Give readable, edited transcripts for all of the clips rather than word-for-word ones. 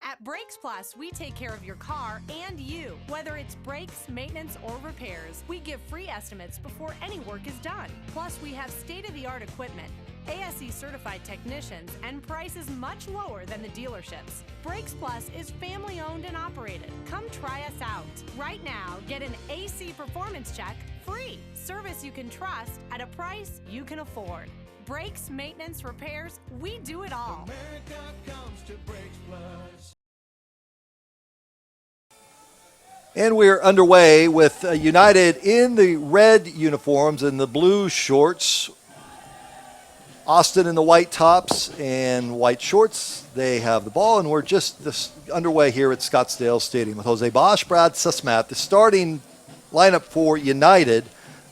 At Brakes Plus, we take care of your car and you. Whether it's brakes, maintenance, or repairs, we give free estimates before any work is done. Plus, we have state-of-the-art equipment, ASE certified technicians, and prices much lower than the dealerships. Brakes Plus is family owned and operated. Come try us out. Right now, get an AC performance check free. Service you can trust at a price you can afford. Brakes, maintenance, repairs, we do it all. America comes to Brakes Plus. And we're underway with United in the red uniforms and the blue shorts. Austin in the white tops and white shorts. They have the ball, and we're just underway here at Scottsdale Stadium with Jose Bosch, Brad Sussmat. The starting lineup for United.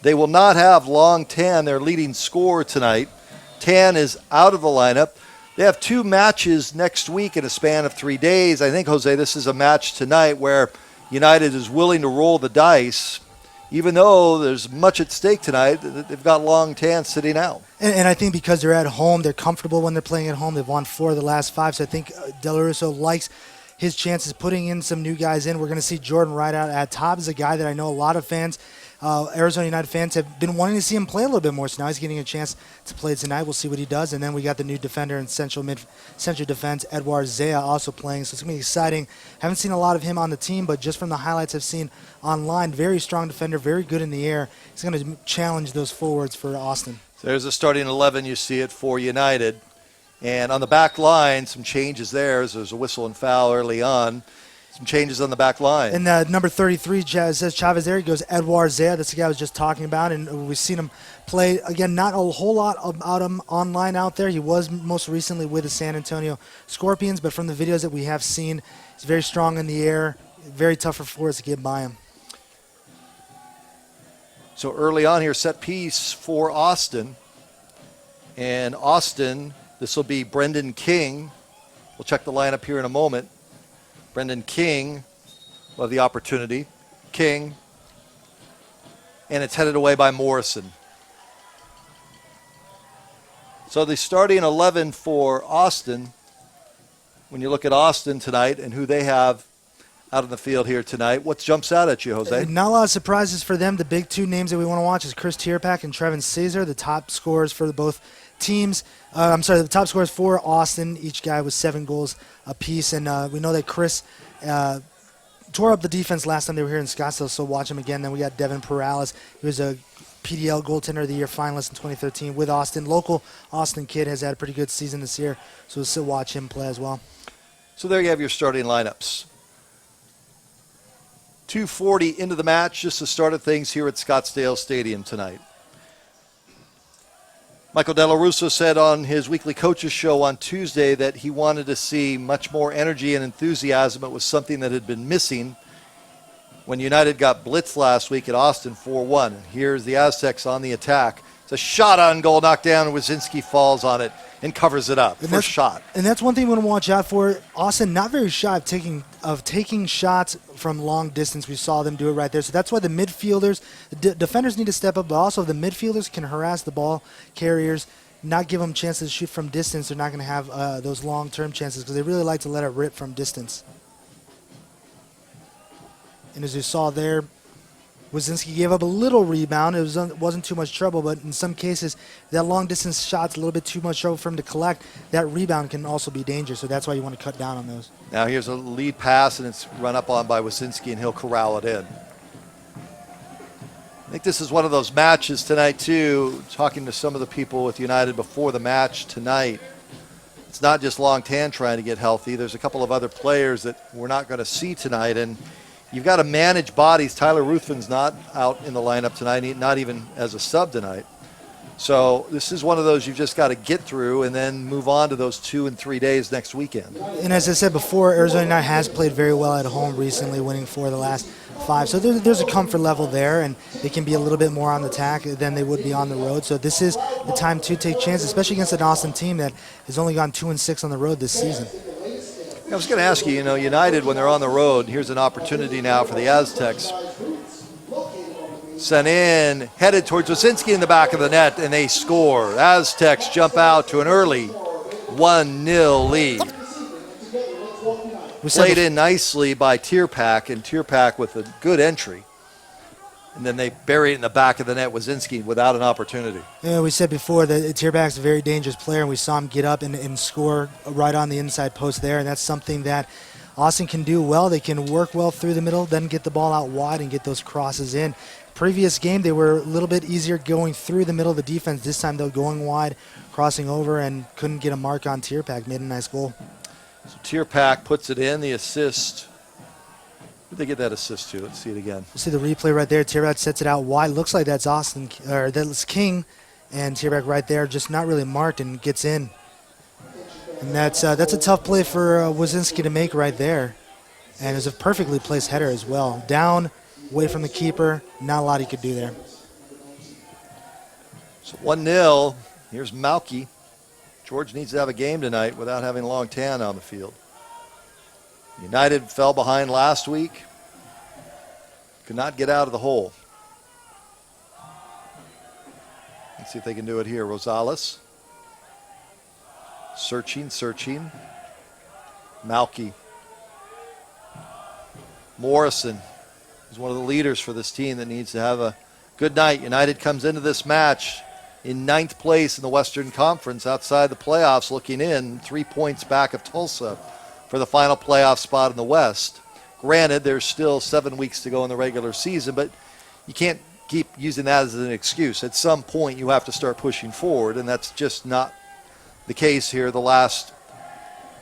They will not have Long Tan, their leading scorer tonight. Tan is out of the lineup. They have 2 matches next week in a span of 3 days. I think, Jose, this is a match tonight where United is willing to roll the dice. Even though there's much at stake tonight, they've got Long Tan sitting out. And I think because they're at home, they're comfortable when they're playing at home. They've won 4 of the last 5, so I think Del Russo likes his chances putting in some new guys in. We're going to see Jordan Rideout at top. Is a guy that I know a lot of fans, Arizona United fans, have been wanting to see him play a little bit more. So now he's getting a chance to play tonight. We'll see what he does. And then we got the new defender in central defense, Edouard Zea, also playing. So it's going to be exciting. Haven't seen a lot of him on the team, but just from the highlights I've seen online, very strong defender, very good in the air. He's going to challenge those forwards for Austin. So there's a starting 11. You see it for United. And on the back line, some changes there. There's a whistle and foul early on. Some changes on the back line. And number 33 says Chavez there. He goes Edouard Zea. That's the guy I was just talking about. And we've seen him play, again, not a whole lot about him online out there. He was most recently with the San Antonio Scorpions. But from the videos that we have seen, he's very strong in the air. Very tough for forwards to get by him. So early on here, set piece for Austin. And Austin, this will be Brendan King. We'll check the lineup here in a moment. Brendan King will have the opportunity. King. And it's headed away by Morrison. So the starting 11 for Austin, when you look at Austin tonight and who they have out in the field here tonight, what jumps out at you, Jose? Not a lot of surprises for them. The big 2 names that we want to watch is Chris Tierpak and Trevin Caesar, the top scorers for both teams. The top scorers for Austin. Each guy with 7 goals apiece. And we know that Chris tore up the defense last time they were here in Scottsdale, so watch him again. Then we got Devin Perales. He was a PDL Goaltender of the Year finalist in 2013 with Austin. Local Austin kid, has had a pretty good season this year, so we'll still watch him play as well. So there you have your starting lineups. 2:40 into the match, just the start of things here at Scottsdale Stadium tonight. Michael Del Russo said on his weekly coaches show on Tuesday that he wanted to see much more energy and enthusiasm. It was something that had been missing when United got blitzed last week at Austin 4-1. Here's the Aztecs on the attack. It's a shot on goal, knocked down, and Wazinski falls on it and covers it up. First shot. And that's one thing we want to watch out for. Austin, not very shy of taking shots from long distance. We saw them do it right there. So that's why the midfielders, the defenders need to step up, but also the midfielders can harass the ball carriers, not give them chances to shoot from distance. They're not going to have those long-term chances because they really like to let it rip from distance. And as you saw there, Wazinski gave up a little rebound. It wasn't too much trouble, but in some cases, that long-distance shot's a little bit too much trouble for him to collect. That rebound can also be dangerous, so that's why you want to cut down on those. Now here's a lead pass, and it's run up on by Wazinski, and he'll corral it in. I think this is one of those matches tonight, too, talking to some of the people with United before the match tonight. It's not just Long Tan trying to get healthy. There's a couple of other players that we're not going to see tonight, and you've got to manage bodies. Tyler Ruthven's not out in the lineup tonight, not even as a sub tonight. So this is one of those you've just got to get through and then move on to those 2 and 3 days next weekend. And as I said before, Arizona United has played very well at home recently, winning 4 of the last 5. So there's a comfort level there, and they can be a little bit more on the attack than they would be on the road. So this is the time to take chances, especially against an Austin team that has only gone 2 and 6 on the road this season. I was going to ask you, United, when they're on the road, here's an opportunity now for the Aztecs. Sent in, headed towards Wazinski in the back of the net, and they score. Aztecs jump out to an early 1-0 lead. Played in nicely by Tierpak, and Tierpak with a good entry. And then they bury it in the back of the net, Wazinski, without an opportunity. Yeah, we said before that Tierpak's a very dangerous player, and we saw him get up and score right on the inside post there, and that's something that Austin can do well. They can work well through the middle, then get the ball out wide and get those crosses in. Previous game, they were a little bit easier going through the middle of the defense. This time, they're going wide, crossing over, and couldn't get a mark on Tierpak. Made a nice goal. So Tierpak puts it in, the assist. Who'd they get that assist to? Let's see it again. You see the replay right there. Tierpak sets it out wide. Looks like that's Austin, or that's King, and Tierpak right there, just not really marked and gets in. And that's a tough play for Wazinski to make right there. And it was a perfectly placed header as well. Down, away from the keeper. Not a lot he could do there. So 1-0. Here's Malky. George needs to have a game tonight without having Long Tan on the field. United fell behind last week. Could not get out of the hole. Let's see if they can do it here. Rosales. Searching. Malky. Morrison is one of the leaders for this team that needs to have a good night. United comes into this match in 9th place in the Western Conference, outside the playoffs, looking in, 3 points back of Tulsa for the final playoff spot in the West. Granted, there's still 7 weeks to go in the regular season, but you can't keep using that as an excuse. At some point, you have to start pushing forward, and that's just not the case here the last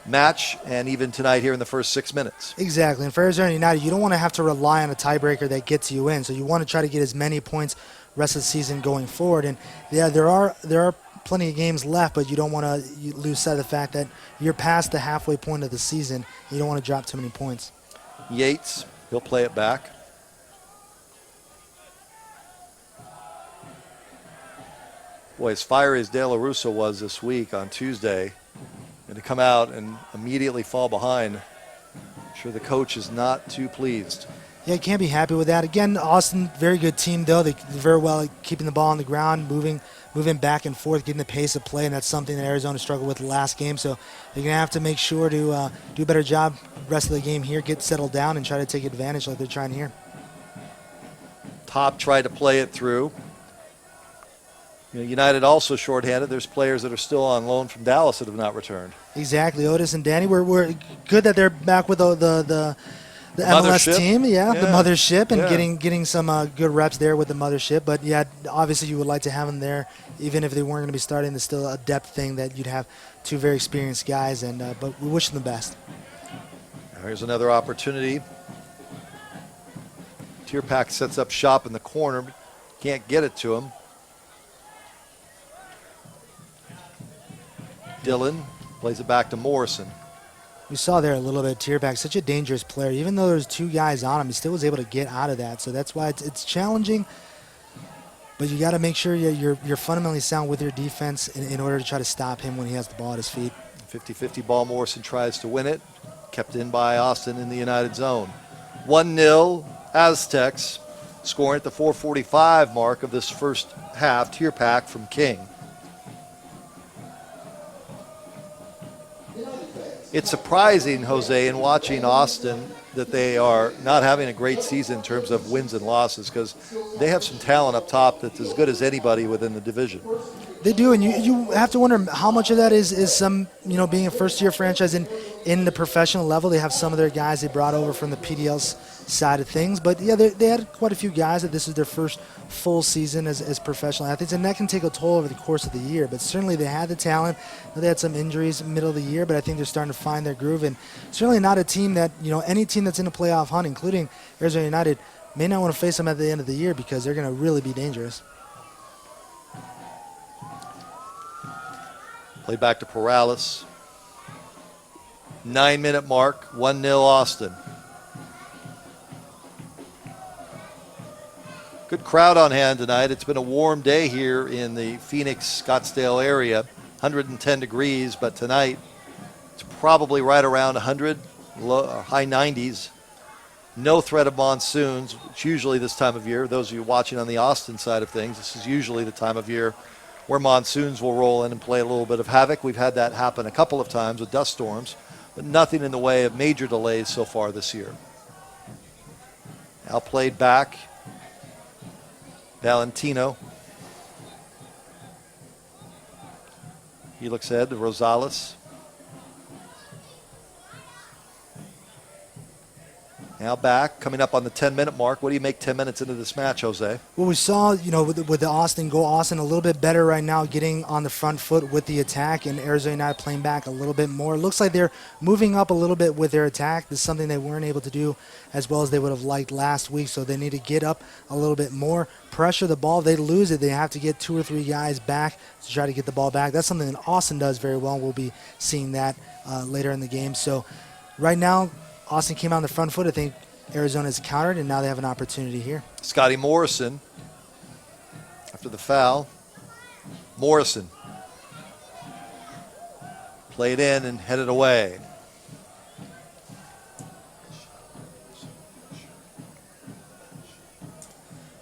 match and even tonight here in the first 6 minutes. Exactly. And for Arizona United, you don't want to have to rely on a tiebreaker that gets you in, so you want to try to get as many points rest of the season going forward. And yeah, there are plenty of games left, but you don't want to lose sight of the fact that you're past the halfway point of the season. You don't want to drop too many points. Yates, he'll play it back. Boy, as fiery as De La Russa was this week on Tuesday, and to come out and immediately fall behind, I'm sure the coach is not too pleased. Yeah, you can't be happy with that. Again, Austin, very good team, though. They're very well at keeping the ball on the ground, moving back and forth, getting the pace of play, and that's something that Arizona struggled with the last game. So they're going to have to make sure to do a better job the rest of the game here, get settled down, and try to take advantage like they're trying here. Top tried to play it through. United also shorthanded. There's players that are still on loan from Dallas that have not returned. Exactly. Otis and Danny, we're good that they're back with the MLS mothership. team, the mothership, and Yeah. getting some good reps there with the mothership. But yeah, obviously you would like to have them there, even if they weren't going to be starting. There's still a depth thing that you'd have two very experienced guys, and but we wish them the best. Here's another opportunity. Tierpak sets up shop in the corner, but can't get it to him. Dillon plays it back to Morrison. We saw there a little bit, Tierpak, such a dangerous player. Even though there's two guys on him, he still was able to get out of that. So that's why it's challenging. But you got to make sure you're fundamentally sound with your defense in order to try to stop him when he has the ball at his feet. 50-50 ball. Morrison tries to win it. Kept in by Austin in the United zone. 1-0 Aztecs, scoring at the 4:45 mark of this first half. Tierpak from King. It's surprising, Jose, in watching Austin that they are not having a great season in terms of wins and losses, because they have some talent up top that's as good as anybody within the division. They do, and you have to wonder how much of that is some, being a first-year franchise in the professional level. They have some of their guys they brought over from the PDL side of things. But, yeah, they had quite a few guys that this is their first full season as professional athletes, and that can take a toll over the course of the year. But certainly they had the talent. They had some injuries in the middle of the year, but I think they're starting to find their groove. And certainly not a team that, any team that's in a playoff hunt, including Arizona United, may not want to face them at the end of the year because they're going to really be dangerous. Play back to Perales. 9-minute mark, 1-0 Austin. Good crowd on hand tonight. It's been a warm day here in the Phoenix, Scottsdale area. 110 degrees, but tonight it's probably right around 100, high 90s. No threat of monsoons. It's usually this time of year. Those of you watching on the Austin side of things, this is usually the time of year where monsoons will roll in and play a little bit of havoc. We've had that happen a couple of times with dust storms. but nothing in the way of major delays so far this year. Now played back. Valentino. He looks ahead to Rosales. Now back, coming up on the 10-minute mark. What do you make 10 minutes into this match, Jose? Well, we saw, with the Austin goal, Austin a little bit better right now, getting on the front foot with the attack, and Arizona United playing back a little bit more. It looks like they're moving up a little bit with their attack. This is something they weren't able to do as well as they would have liked last week, so they need to get up a little bit more, pressure the ball. If they lose it, they have to get 2 or 3 guys back to try to get the ball back. That's something that Austin does very well. We'll be seeing that later in the game. So right now, Austin came out on the front foot. I think Arizona's countered, and now they have an opportunity here. Scotty Morrison after the foul. Morrison played in and headed away.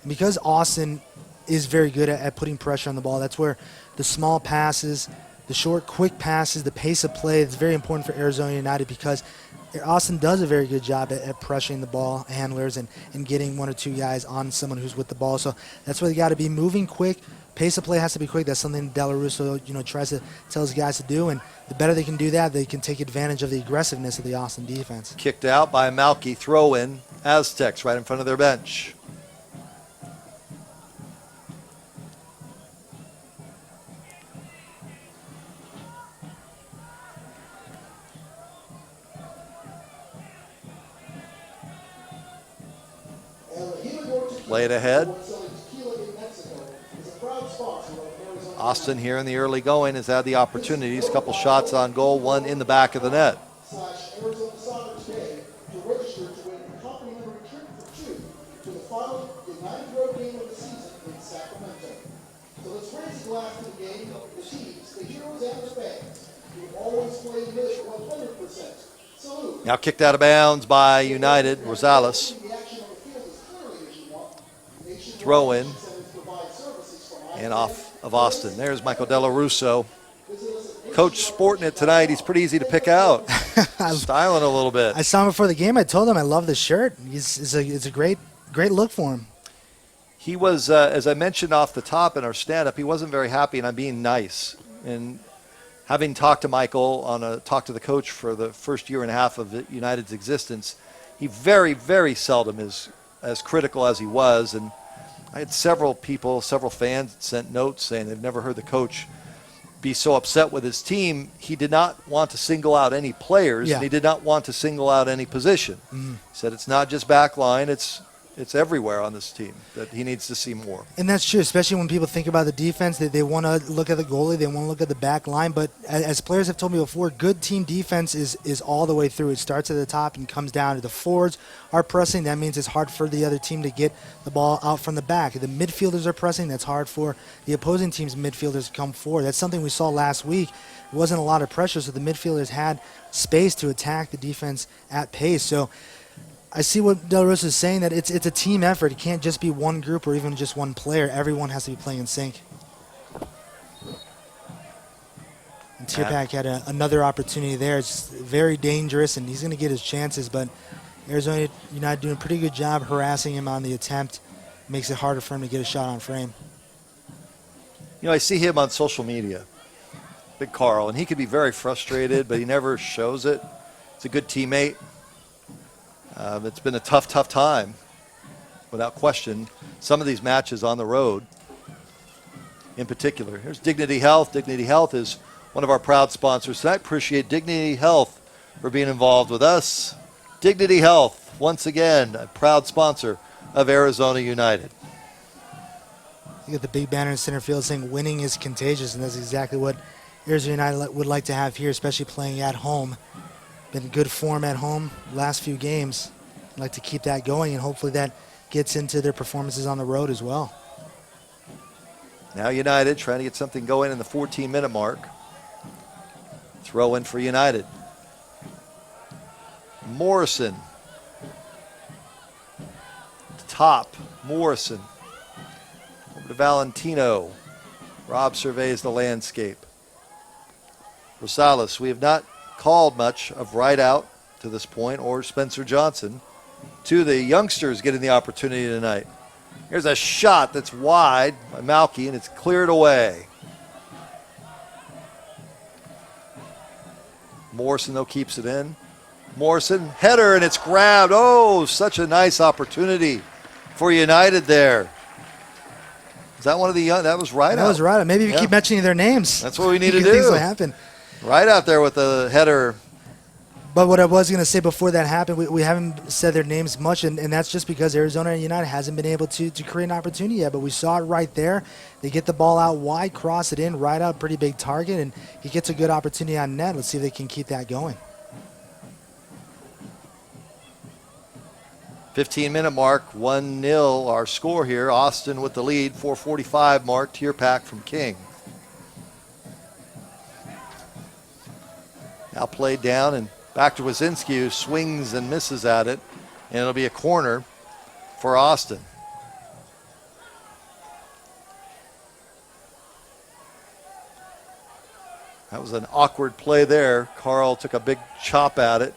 Because Austin is very good at putting pressure on the ball, that's where the small passes, the short, quick passes, the pace of play is very important for Arizona United, because Austin does a very good job at pressuring the ball handlers and getting 1 or 2 guys on someone who's with the ball. So that's where they got to be moving quick. Pace of play has to be quick. That's something Del Russo, tries to tell his guys to do. And the better they can do that, they can take advantage of the aggressiveness of the Austin defense. Kicked out by Malky. Throw in. Aztecs right in front of their bench. Played ahead. Austin here in the early going has had the opportunities. A couple shots on goal, one in the back of the net. Now kicked out of bounds by United, Rosales. Throw in and off of Austin. There's Michael Della Russo. Coach sporting it tonight. He's pretty easy to pick out. Styling a little bit. I saw him before the game. I told him I love the shirt. It's a great look for him. He was, as I mentioned off the top in our stand-up, he wasn't very happy, and I'm being nice. And having talked to Michael talk to the coach for the first year and a half of United's existence, he very, very seldom is as critical as he was. And I had several fans sent notes saying they've never heard the coach be so upset with his team. He did not want to single out any players, and he did not want to single out any position. He said it's not just back line, it's everywhere on this team that he needs to see more. And that's true, especially when people think about the defense. They want to look at the goalie, they want to look at the back line. But as players have told me before, good team defense is all the way through. It starts at the top and comes down to the forwards are pressing. That means it's hard for the other team to get the ball out from the back. If the midfielders are pressing, that's hard for the opposing team's midfielders to come forward. That's something we saw last week. It wasn't a lot of pressure, so the midfielders had space to attack the defense at pace. So I see what Del Russo is saying, that it's a team effort. It can't just be one group or even just one player. Everyone has to be playing in sync. And Tierpak had another opportunity there. It's very dangerous, and he's going to get his chances, but Arizona United doing a pretty good job harassing him on the attempt. Makes it harder for him to get a shot on frame. I see him on social media, Big Carl, and he can be very frustrated, but he never shows it. He's a good teammate. It's been a tough time, without question. Some of these matches on the road, in particular. Here's Dignity Health. Dignity Health is one of our proud sponsors tonight. Appreciate Dignity Health for being involved with us. Dignity Health, once again, a proud sponsor of Arizona United. You got the big banner in center field saying winning is contagious, and that's exactly what Arizona United would like to have here, especially playing at home. Been good form at home last few games. I'd like to keep that going, and hopefully that gets into their performances on the road as well. Now United trying to get something going in the 14-minute mark. Throw in for United. Morrison. Top. Morrison. Over to Valentino. Rob surveys the landscape. Rosales, we have not called much of right out to this point or Spencer Johnson. Two of the youngsters getting the opportunity tonight. Here's a shot that's wide by Malky, and it's cleared away. Morrison, though, keeps it in. Morrison, header, and it's grabbed. Oh, such a nice opportunity for United there. Is that one of the young? That was right out. That was right out. Maybe if you keep mentioning their names. That's what we need to do. Things will happen. Right out there with the header. But what I was going to say before that happened, we haven't said their names much, and that's just because Arizona United hasn't been able to create an opportunity yet. But we saw it right there. They get the ball out wide, cross it in, right out, pretty big target, and he gets a good opportunity on net. Let's see if they can keep that going. 15-minute mark, 1-0 our score here. Austin with the lead, 4:45 mark, tier pack from King. Now played down and back to Wazinski, who swings and misses at it, and it'll be a corner for Austin. That was an awkward play there. Carl took a big chop at it,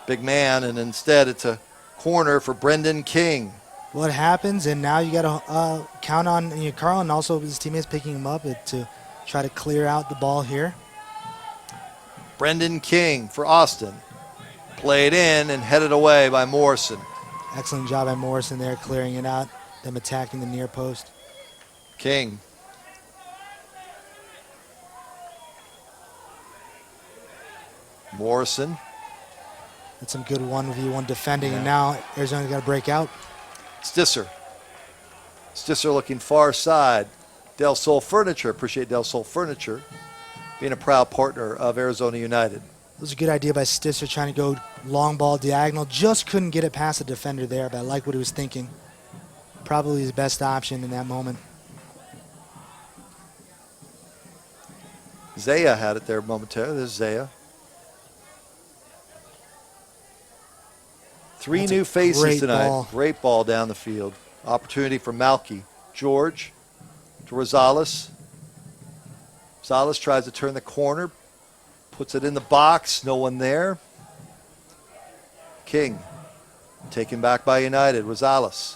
big man, and instead it's a corner for Brendan King. What happens, and now you got to count on Carl and also his teammates picking him up to try to clear out the ball here. Brendan King for Austin. Played in and headed away by Morrison. Excellent job by Morrison there, clearing it out, them attacking the near post. King. Morrison. That's some good 1v1 defending, and now Arizona's got to break out. Stisser. Stisser looking far side. Del Sol Furniture. Appreciate Del Sol Furniture being a proud partner of Arizona United. It was a good idea by Stisser trying to go long ball diagonal. Just couldn't get it past the defender there, but I like what he was thinking. Probably his best option in that moment. Zaya had it there momentarily. There's Zaya. Three new faces tonight. Great ball down the field. Opportunity for Malky. George to Rosales. Rosales tries to turn the corner. Puts it in the box. No one there. King. Taken back by United. Rosales.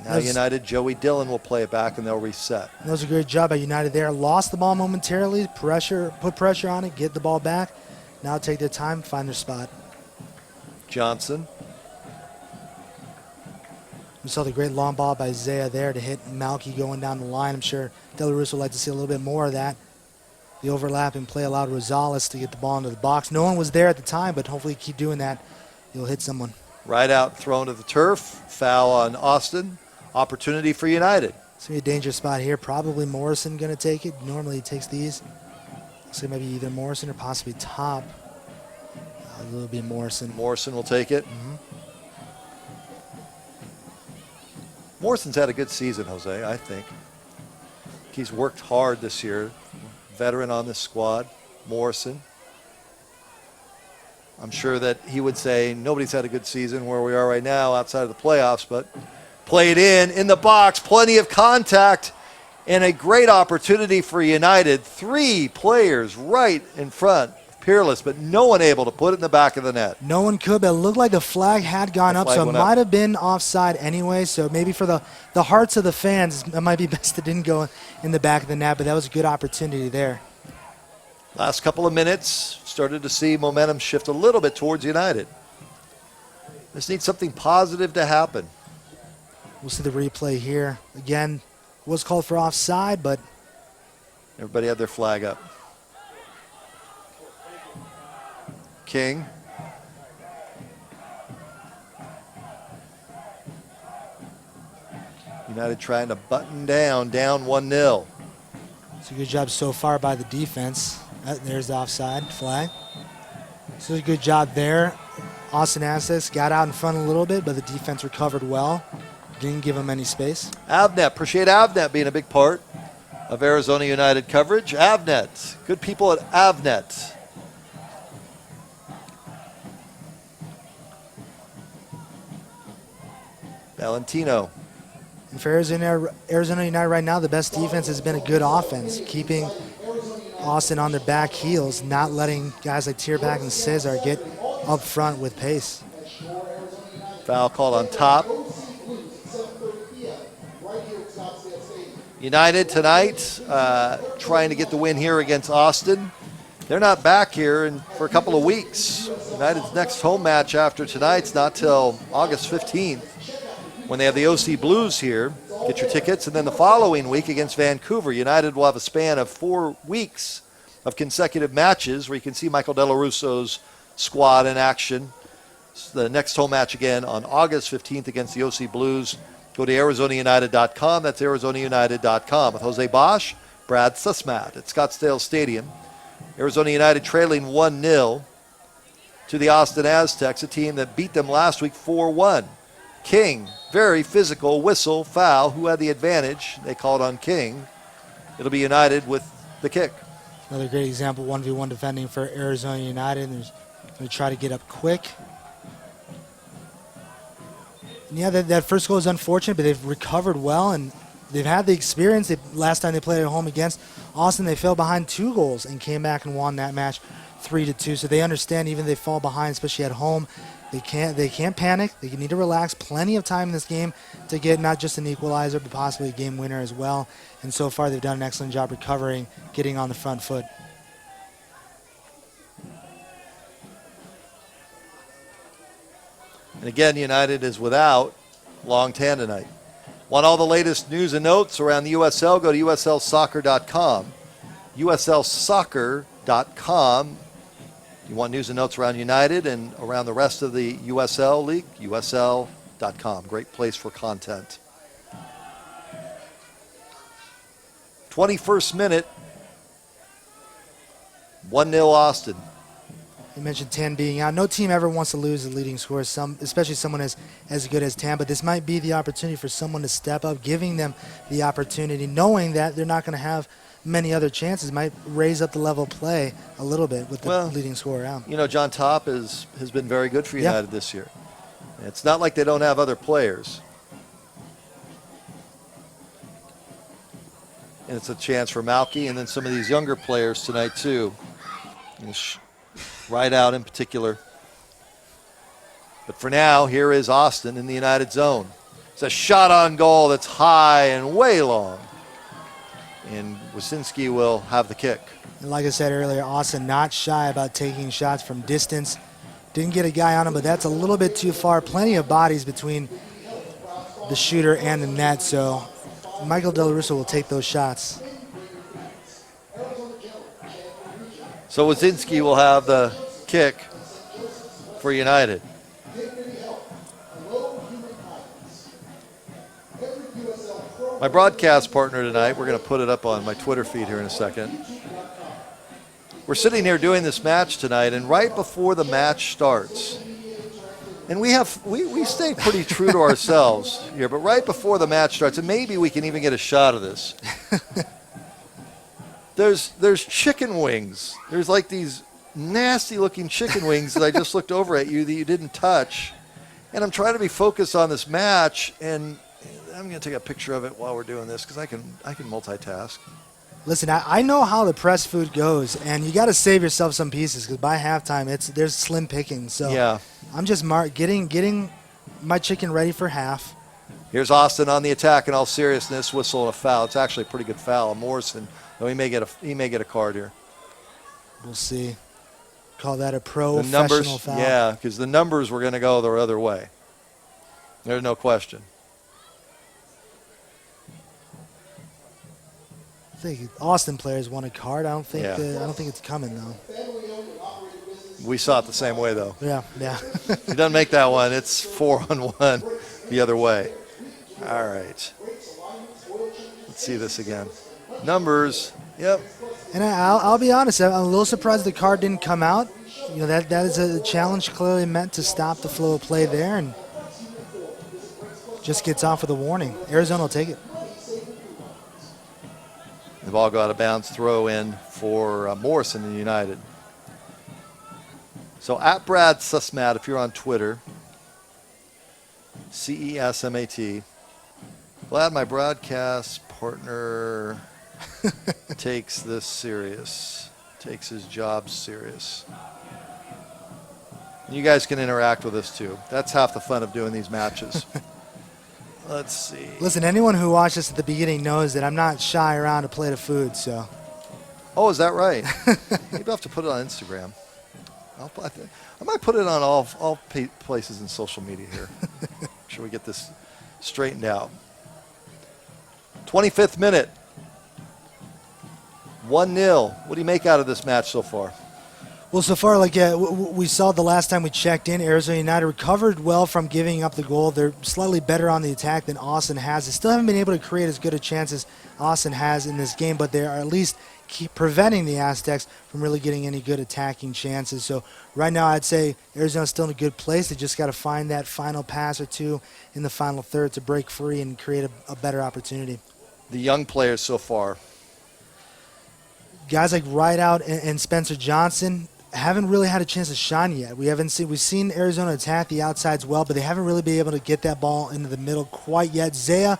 Now United, Joey Dillon will play it back and they'll reset. That was a great job by United there. Lost the ball momentarily. Put pressure on it. Get the ball back. Now take their time, find their spot. Johnson. We saw the great long ball by Zaya there to hit Malky going down the line. I'm sure Del Russo would like to see a little bit more of that. The overlapping play allowed Rosales to get the ball into the box. No one was there at the time, but hopefully keep doing that. You'll hit someone. Right out, thrown to the turf. Foul on Austin. Opportunity for United. It's going to be a dangerous spot here. Probably Morrison going to take it. Normally he takes these. So maybe either Morrison or possibly Top. A little bit Morrison. Morrison will take it. Morrison's had a good season, Jose, I think. He's worked hard this year. Veteran on this squad, Morrison. I'm sure that he would say nobody's had a good season where we are right now outside of the playoffs, but played in the box, plenty of contact, and a great opportunity for United. Three players right in front. Peerless, but no one able to put it in the back of the net. No one could, but it looked like the flag had gone up, so it might have been offside anyway. So maybe for the hearts of the fans, it might be best it didn't go in the back of the net, but that was a good opportunity there. Last couple of minutes, started to see momentum shift a little bit towards United. Just need something positive to happen. We'll see the replay here. Again, was called for offside, but everybody had their flag up. King. United trying to button down 1-0. It's a good job so far by the defense. There's the offside flag. So a good job there. Austin Aztex got out in front a little bit, but the defense recovered well. Didn't give him any space. Avnet, appreciate Avnet being a big part of Arizona United coverage. Avnet, good people at Avnet. Valentino. And for Arizona United right now, the best defense has been a good offense, keeping Austin on their back heels, not letting guys like Tierbach and Cesar get up front with pace. Foul called on top. United tonight trying to get the win here against Austin. They're not back here for a couple of weeks. United's next home match after tonight's not till August 15th when they have the OC Blues here. Get your tickets. And then the following week against Vancouver, United will have a span of 4 weeks of consecutive matches where you can see Michael Delarusso's squad in action. It's the next home match again on August 15th against the OC Blues. Go to ArizonaUnited.com. That's ArizonaUnited.com. With Jose Bosch, Brad Sussmat at Scottsdale Stadium. Arizona United trailing 1-0 to the Austin Aztecs, a team that beat them last week 4-1. King, very physical, whistle, foul. Who had the advantage? They called on King. It'll be United with the kick. Another great example, 1v1 defending for Arizona United. They're going to try to get up quick. And yeah, that first goal is unfortunate, but they've recovered well, and they've had the experience. Last time they played at home against Austin, they fell behind 2 goals and came back and won that match 3-2. So they understand even if they fall behind, especially at home, they can't panic. They need to relax. Plenty of time in this game to get not just an equalizer, but possibly a game winner as well. And so far, they've done an excellent job recovering, getting on the front foot. And again, United is without Long Tan tonight. Want all the latest news and notes around the USL? Go to USLsoccer.com. USLsoccer.com. You want news and notes around United and around the rest of the USL League? USL.com. Great place for content. 21st minute. 1-0 Austin. You mentioned Tan being out. No team ever wants to lose the leading scorer, especially someone as good as Tan. But this might be the opportunity for someone to step up, giving them the opportunity, knowing that they're not going to have many other chances. Might raise up the level of play a little bit with the leading scorer out. You know, John Topp has been very good for United this year. It's not like they don't have other players. And it's a chance for Malky and then some of these younger players tonight too. Right out in particular. But for now, here is Austin in the United zone. It's a shot on goal that's high and way long. And Wasinski will have the kick. And like I said earlier, Austin not shy about taking shots from distance. Didn't get a guy on him, but that's a little bit too far. Plenty of bodies between the shooter and the net, so Michael Delarusso will take those shots. So Wasinski will have the kick for United. My broadcast partner tonight, we're going to put it up on my Twitter feed here in a second. We're sitting here doing this match tonight, and right before the match starts, and we stay pretty true to ourselves here, but right before the match starts, and maybe we can even get a shot of this. There's chicken wings. There's like these nasty looking chicken wings that I just looked over at you that you didn't touch. And I'm trying to be focused on this match, and I'm going to take a picture of it while we're doing this because I can multitask. Listen, I know how the press food goes, and you got to save yourself some pieces because by halftime there's slim pickings. So yeah. I'm just getting my chicken ready for half. Here's Austin on the attack in all seriousness, whistle and a foul. It's actually a pretty good foul. Morrison, though he may get a card here. We'll see. Call that a professional foul. Yeah, because the numbers were going to go the other way. There's no question. I think Austin players want a card. I don't think it's coming though. We saw it the same way though. Yeah. If he doesn't make that one, it's 4-on-1 the other way. All right. Let's see this again. Numbers. Yep. And I'll be honest, I'm a little surprised the card didn't come out. You know, that is a challenge clearly meant to stop the flow of play there, and just gets off with a warning. Arizona will take it. The ball go out of bounds, throw in for Morrison in United. So at Brad Sussmat, if you're on Twitter, CESMAT, we'll add my broadcast partner takes this serious, takes his job serious. You guys can interact with us too. That's half the fun of doing these matches. Let's see. Listen, anyone who watched us at the beginning knows that I'm not shy around a plate of food, so. Oh, is that right? Maybe I'll have to put it on Instagram. I might put it on all places in social media here. Make sure we get this straightened out. 25th minute. 1-0. What do you make out of this match so far? Well, so far, like we saw the last time we checked in, Arizona United recovered well from giving up the goal. They're slightly better on the attack than Austin has. They still haven't been able to create as good a chance as Austin has in this game, but they are at least keep preventing the Aztecs from really getting any good attacking chances. So right now I'd say Arizona's still in a good place. They just got to find that final pass or two in the final third to break free and create a better opportunity. The young players so far. Guys like Rideout and Spencer Johnson haven't really had a chance to shine yet. We've seen Arizona attack the outsides well, but they haven't really been able to get that ball into the middle quite yet. Zaya,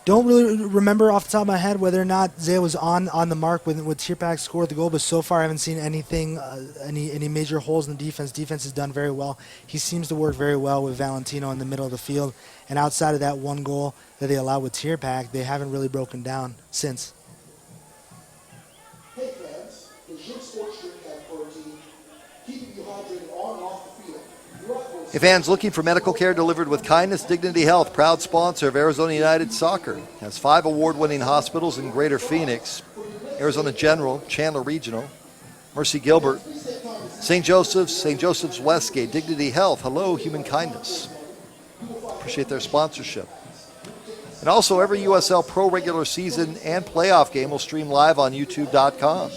don't really remember off the top of my head whether or not Zaya was on the mark when Tierpak scored the goal, but so far I haven't seen anything, any major holes in the defense. Defense has done very well. He seems to work very well with Valentino in the middle of the field, and outside of that one goal that they allowed with Tierpak, they haven't really broken down since. Hey fans, is your sports drink have protein? Keeping you hydrated on and off the field. If fans looking for medical care delivered with kindness, Dignity Health, proud sponsor of Arizona United Soccer, has 5 award-winning hospitals in Greater Phoenix: Arizona General, Chandler Regional, Mercy Gilbert, St. Joseph's Westgate, Dignity Health, hello, human kindness. Appreciate their sponsorship. And also, every USL Pro regular season and playoff game will stream live on YouTube.com.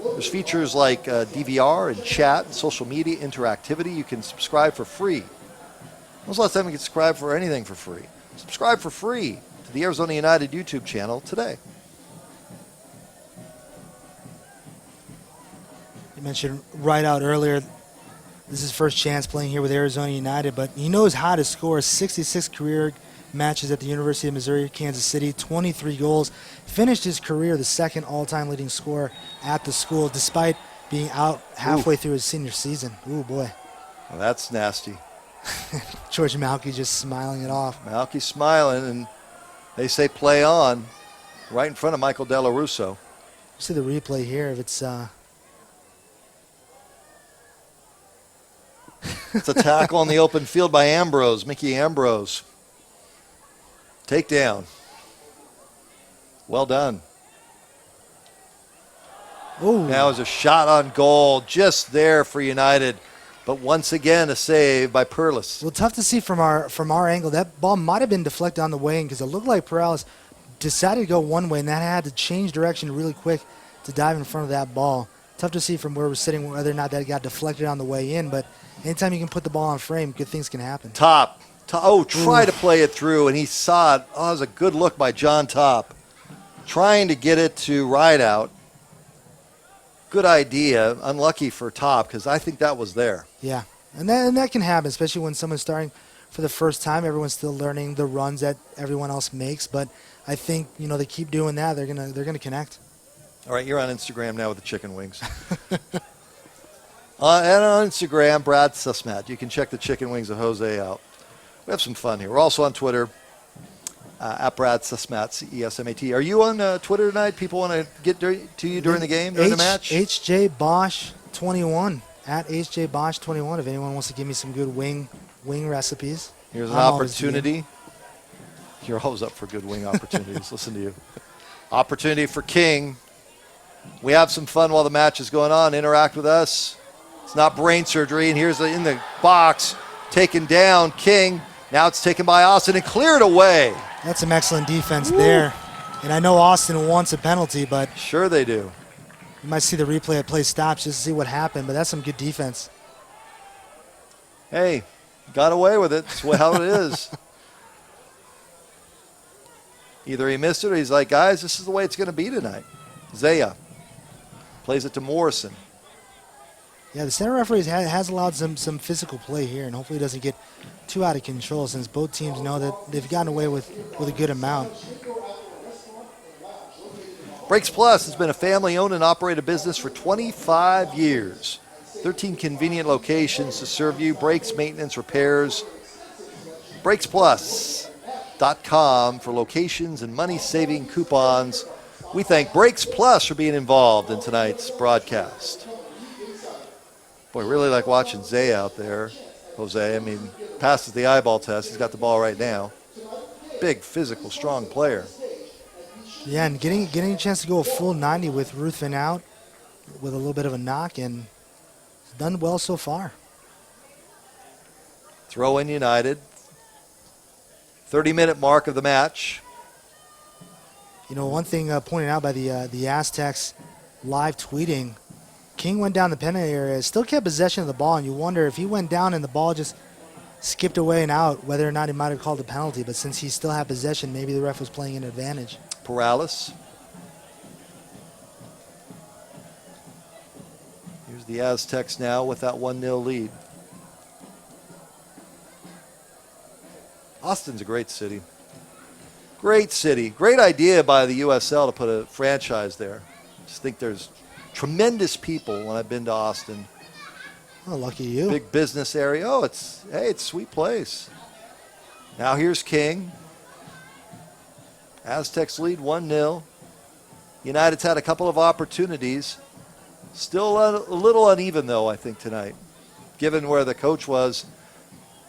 There's features like DVR and chat and social media interactivity. You can subscribe for free. When was the last time you could subscribe for anything for free? Subscribe for free to the Arizona United YouTube channel today. You mentioned Rideout earlier. This is his first chance playing here with Arizona United, but he knows how to score. 66 career matches at the University of Missouri, Kansas City, 23 goals. Finished his career the second all-time leading scorer at the school, despite being out halfway through his senior season. Ooh, boy. Well, that's nasty. George Malky just smiling it off. Malky's smiling, and they say play on right in front of Michael De La Russo. See the replay here. If it's It's a tackle on the open field by Ambrose, Mickey Ambrose. Takedown. Well done. Ooh. Now is a shot on goal just there for United. But once again, a save by Perlis. Well, tough to see from our angle. That ball might have been deflected on the way in because it looked like Perales decided to go one way, and that had to change direction really quick to dive in front of that ball. Tough to see from where we're sitting whether or not that got deflected on the way in, but anytime you can put the ball on frame, good things can happen. Top. Try to play it through, and he saw it. Oh, it was a good look by John Top. Trying to get it to Rideout. Good idea. Unlucky for Top, because I think that was there. Yeah, and that can happen, especially when someone's starting for the first time. Everyone's still learning the runs that everyone else makes, but I think they keep doing that. They're gonna connect. All right, you're on Instagram now with the chicken wings. And on Instagram, Brad Susmat. You can check the chicken wings of Jose out. We have some fun here. We're also on Twitter, at Brad Susmat, CESMAT. Are you on Twitter tonight? People want to get to you during the game, during the match? HJ Bosch 21, at HJ Bosch 21, if anyone wants to give me some good wing recipes. Here's an opportunity. You're always up for good wing opportunities. Listen to you. Opportunity for King. We have some fun while the match is going on. Interact with us. It's not brain surgery. And here's in the box, taken down, King. Now it's taken by Austin and cleared away. That's some excellent defense there. And I know Austin wants a penalty, but sure they do. You might see the replay at play stops just to see what happened, but that's some good defense. Hey, got away with it. That's how it is. Either he missed it or he's like, guys, this is the way it's going to be tonight. Zaya plays it to Morrison. Yeah, the center referee has allowed some physical play here, and hopefully it doesn't get too out of control since both teams know that they've gotten away with a good amount. Brakes Plus has been a family-owned and operated business for 25 years. 13 convenient locations to serve you. Brakes, maintenance, repairs. BrakesPlus.com for locations and money-saving coupons. We thank Brakes Plus for being involved in tonight's broadcast. Boy, I really like watching Zay out there, Jose. I mean, passes the eyeball test. He's got the ball right now. Big, physical, strong player. Yeah, and getting a chance to go a full 90 with Ruthven out with a little bit of a knock, and done well so far. Throw in United. 30-minute mark of the match. You know, one thing pointed out by the Aztecs live tweeting, King went down the penalty area, still kept possession of the ball, and you wonder if he went down and the ball just skipped away and out, whether or not he might have called a penalty. But since he still had possession, maybe the ref was playing an advantage. Perales. Here's the Aztecs now with that 1-0 lead. Austin's a great city. Great city. Great idea by the USL to put a franchise there. Just think there's tremendous people when I've been to Austin. Oh, lucky you. Big business area. Oh, it's a sweet place. Now here's King. Aztecs lead 1-0. United's had a couple of opportunities. Still a little uneven, though, I think, tonight, given where the coach was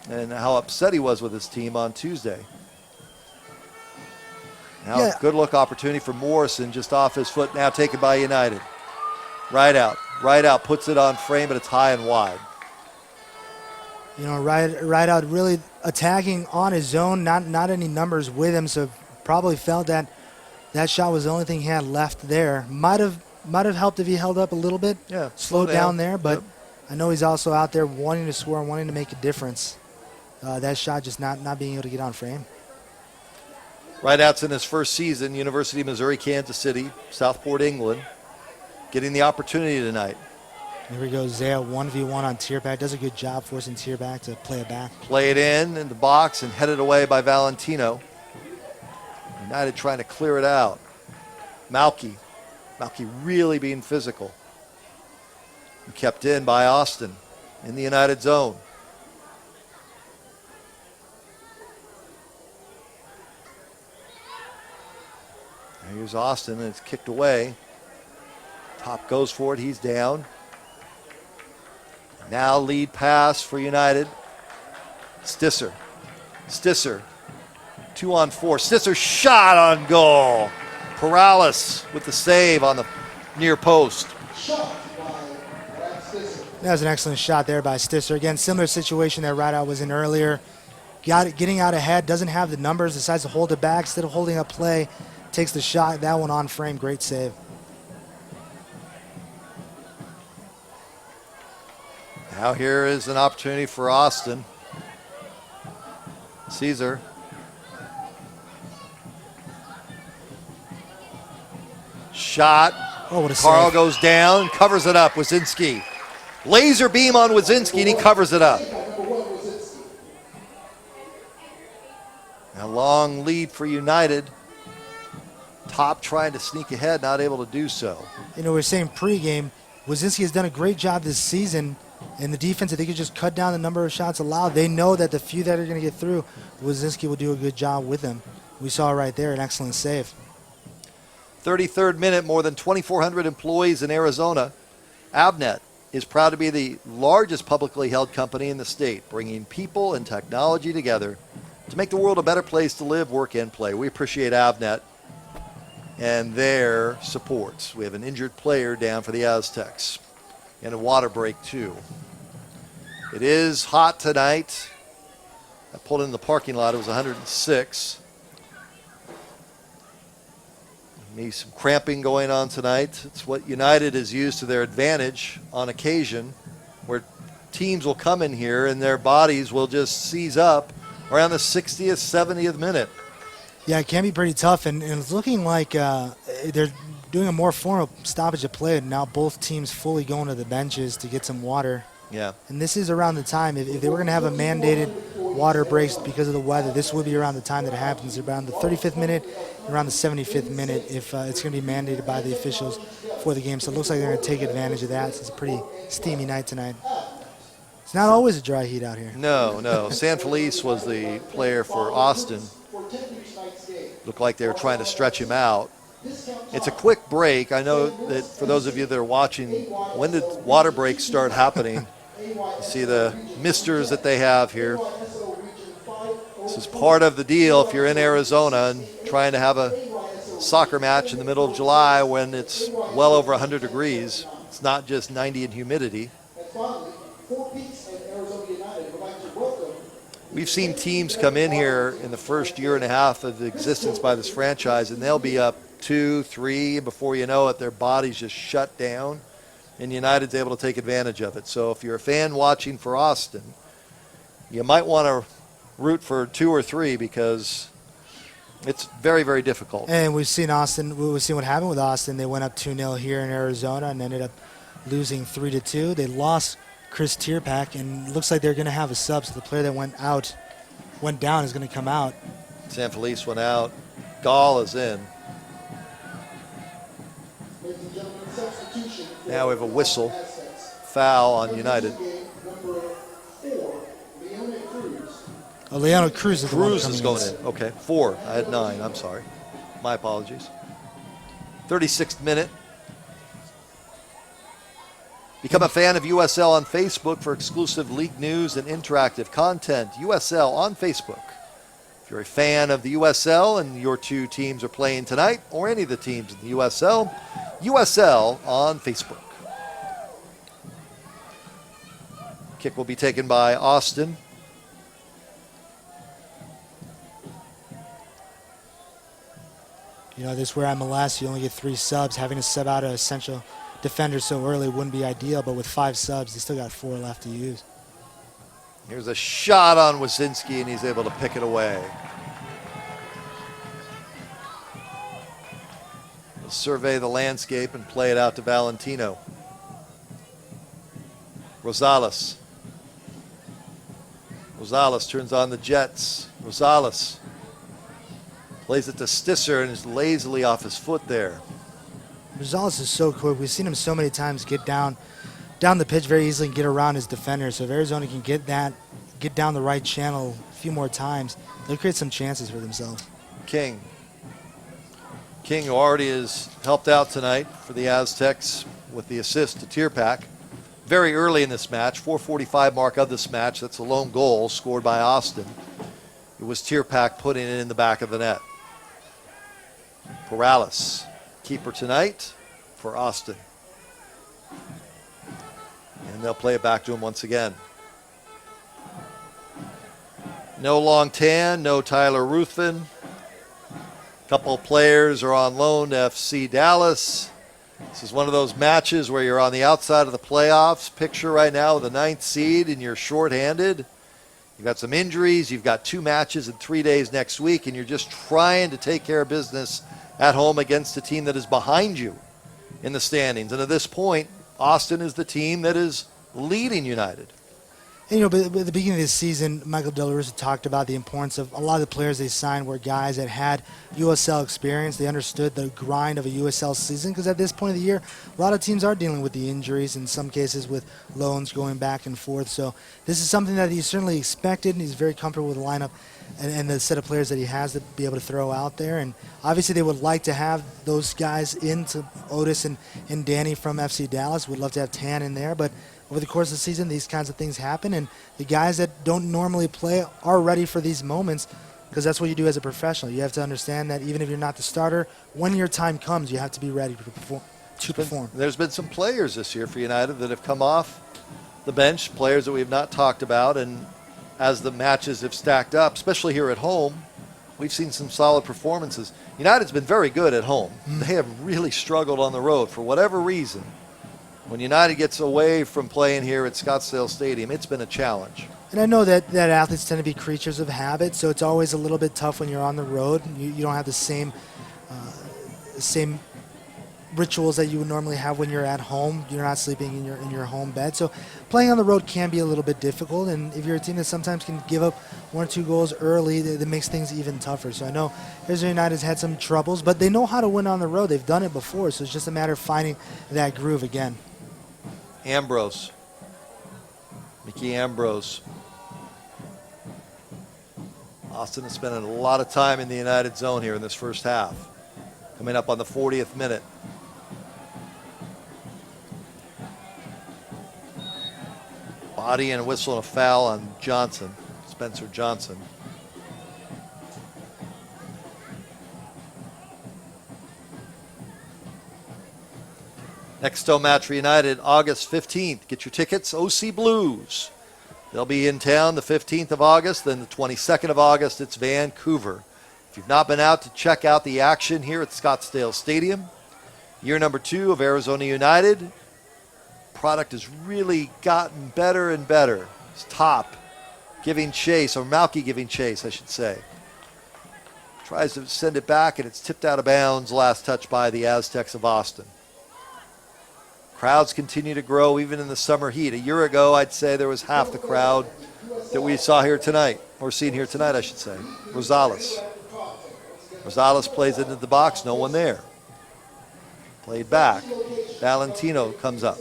and how upset he was with his team on Tuesday. Now, good look opportunity for Morrison just off his foot, now taken by United. Right out, puts it on frame, but it's high and wide. You know, right out really attacking on his own, not any numbers with him, so probably felt that that shot was the only thing he had left there. Might have helped if he held up a little bit, slowed down there, but I know he's also out there wanting to score and wanting to make a difference. That shot just not being able to get on frame. Rideout's in his first season, University of Missouri, Kansas City, Southport, England, getting the opportunity tonight. Here we go, Zaya 1v1 on Tierback. Does a good job forcing Tierback to play it back. Play it in the box and headed away by Valentino. United trying to clear it out. Malky really being physical. And kept in by Austin in the United zone. Here's Austin, and it's kicked away. Top goes for it, he's down. Now lead pass for United. Stisser, 2-on-4. Stisser shot on goal. Perales with the save on the near post. That was an excellent shot there by Stisser. Again, similar situation that Rideout was in earlier. Getting out ahead, doesn't have the numbers, decides to hold it back. Instead of holding up play, takes the shot. That one on frame, great save. Now here is an opportunity for Austin. Caesar. Shot. Oh, what a Carl save. goes down, covers it up. Wazinski. Laser beam on Wazinski, and he covers it up. A long lead for United. Top trying to sneak ahead, not able to do so. You know, we were saying pregame, Wazinski has done a great job this season in the defense. If they could just cut down the number of shots allowed, they know that the few that are going to get through, Wazinski will do a good job with them. We saw right there an excellent save. 33rd minute, more than 2,400 employees in Arizona. Avnet is proud to be the largest publicly held company in the state, bringing people and technology together to make the world a better place to live, work, and play. We appreciate Avnet and their supports. We have an injured player down for the Aztecs and a water break too. It is hot tonight. I pulled in the parking lot, it was 106. Maybe some cramping going on tonight. It's what United has used to their advantage on occasion, where teams will come in here and their bodies will just seize up around the 60th, 70th minute. Yeah, it can be pretty tough, and it's looking like they're doing a more formal stoppage of play. Now both teams fully going to the benches to get some water. Yeah. And this is around the time, if they were going to have a mandated water breaks because of the weather. This will be around the time that it happens, around the 35th minute, around the 75th minute, if it's going to be mandated by the officials for the game. So it looks like they're going to take advantage of that. So it's a pretty steamy night tonight. It's not always a dry heat out here. No. San Felice was the player for Austin. Looked like they were trying to stretch him out. It's a quick break. I know that for those of you that are watching, when did water breaks start happening? You see the misters that they have here. This is part of the deal if you're in Arizona and trying to have a soccer match in the middle of July when it's well over 100 degrees. It's not just 90 and humidity. We've seen teams come in here in the first year and a half of the existence by this franchise, and they'll be up 2, 3, before you know it, their bodies just shut down, and United's able to take advantage of it. So if you're a fan watching for Austin, you might want to root for 2 or 3 because it's very, very difficult. And we've seen Austin. We've seen what happened with Austin. They went up 2-0 here in Arizona and ended up losing 3-2. They lost Chris Tierpak, and it looks like they're going to have a sub. So the player that went down is going to come out. San Felice went out. Gall is in. Now we have a whistle. Foul on United. Leonel Cruz is the one Cruz coming is going in. Okay, 4. I had 9. I'm sorry. My apologies. 36th minute. Become a fan of USL on Facebook for exclusive league news and interactive content. USL on Facebook. If you're a fan of the USL and your 2 teams are playing tonight, or any of the teams in the USL, USL on Facebook. Kick will be taken by Austin. You know, this is where MLS, you only get 3 subs. Having to sub out an essential defender so early wouldn't be ideal, but with 5 subs, they still got 4 left to use. Here's a shot on Wazinski, and he's able to pick it away. We'll survey the landscape and play it out to Valentino. Rosales. Rosales turns on the Jets. Rosales plays it to Stisser and is lazily off his foot there. Rosales is so quick. We've seen him so many times get down the pitch very easily and get around his defender. So if Arizona can get down the right channel a few more times, they'll create some chances for themselves. King, who already has helped out tonight for the Aztecs with the assist to Tierpak. Very early in this match, 4:45 mark of this match. That's a lone goal scored by Austin. It was Tierpak putting it in the back of the net. Perales, keeper tonight for Austin. And they'll play it back to him once again. No Long Tan, no Tyler Ruthven. A couple of players are on loan to FC Dallas. This is one of those matches where you're on the outside of the playoffs. Picture right now with the 9th seed and you're shorthanded. You've got some injuries. You've got 2 matches in 3 days next week, and you're just trying to take care of business at home against a team that is behind you in the standings. And at this point, Austin is the team that is leading United. And, you know, but at the beginning of this season, Michael Del Russo talked about the importance of a lot of the players they signed were guys that had USL experience. They understood the grind of a USL season because at this point of the year, a lot of teams are dealing with the injuries, in some cases with loans going back and forth. So this is something that he certainly expected, and he's very comfortable with the lineup and the set of players that he has to be able to throw out there. And obviously they would like to have those guys into Otis and Danny from FC Dallas. Would love to have Tan in there, but over the course of the season, these kinds of things happen, and the guys that don't normally play are ready for these moments because that's what you do as a professional. You have to understand that even if you're not the starter, when your time comes, you have to be ready to perform. There's been some players this year for United that have come off the bench, players that we have not talked about, and as the matches have stacked up, especially here at home, we've seen some solid performances. United's been very good at home. They have really struggled on the road for whatever reason. When United gets away from playing here at Scottsdale Stadium, it's been a challenge. And I know that athletes tend to be creatures of habit, so it's always a little bit tough when you're on the road. You don't have the same rituals that you would normally have when you're at home. You're not sleeping in your home bed. So playing on the road can be a little bit difficult. And if you're a team that sometimes can give up 1 or 2 goals early, that makes things even tougher. So I know Arizona United's had some troubles, but they know how to win on the road. They've done it before. So it's just a matter of finding that groove again. Ambrose. Mickey Ambrose. Austin is spending a lot of time in the United zone here in this first half. Coming up on the 40th minute. Body and a whistle and a foul on Johnson, Spencer Johnson. Next home match for United, August 15th. Get your tickets, OC Blues. They'll be in town the 15th of August, then the 22nd of August, it's Vancouver. If you've not been out to check out the action here at Scottsdale Stadium, year number 2 of Arizona United, product has really gotten better and better. It's top giving chase, or Malky giving chase, I should say. Tries to send it back, and it's tipped out of bounds, last touch by the Aztecs of Austin. Crowds continue to grow even in the summer heat. A year ago, I'd say there was half the crowd that we saw here tonight, or seen here tonight, I should say. Rosales. Rosales plays into the box, no one there. Played back. Valentino comes up.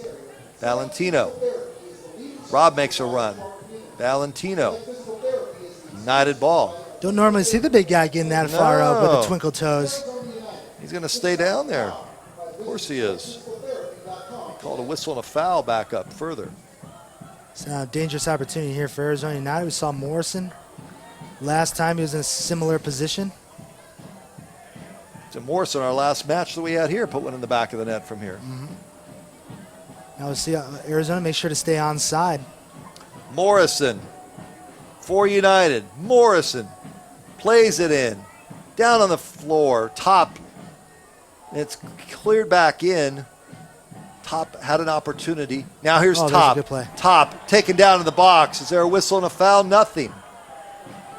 Valentino. Rob makes a run. Valentino. United ball. Don't normally see the big guy getting that far up with the twinkle toes. He's going to stay down there. Of course he is. Called a whistle and a foul back up further. It's a dangerous opportunity here for Arizona United. We saw Morrison. Last time he was in a similar position. So Morrison, our last match that we had here, put one in the back of the net from here. Mm-hmm. Now we'll see Arizona make sure to stay on side. Morrison for United. Morrison plays it in. Down on the floor. Top. It's cleared back in. Top had an opportunity. Now here's Top. Good play. Top taken down in the box. Is there a whistle and a foul? Nothing.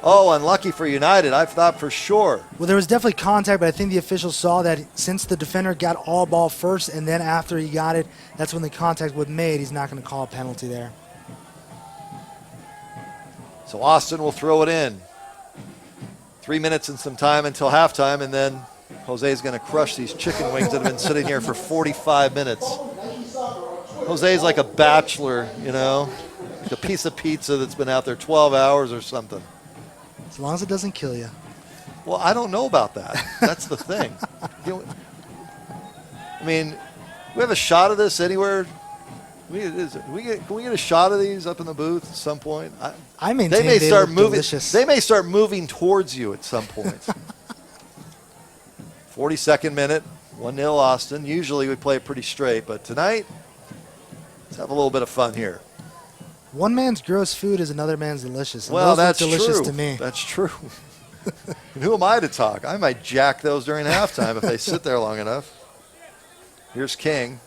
Oh, unlucky for United. I thought for sure. Well, there was definitely contact, but I think the officials saw that since the defender got all ball first and then after he got it, that's when the contact was made. He's not going to call a penalty there. So Austin will throw it in. 3 minutes and some time until halftime, and then Jose's going to crush these chicken wings that have been sitting here for 45 minutes. Jose's like a bachelor, you know, like a piece of pizza that's been out there 12 hours or something. As long as it doesn't kill you. Well, I don't know about that. That's the thing. I mean, we have a shot of this anywhere. Can we get a shot of these up in the booth at some point? I maintain they may start moving. Delicious. They may start moving towards you at some point. 42nd minute, 1-0 Austin. Usually we play it pretty straight, but tonight, let's have a little bit of fun here. One man's gross food is another man's delicious. And well, those that's look delicious true. to me. That's true. And who am I to talk? I might jack those during halftime if they sit there long enough. Here's King.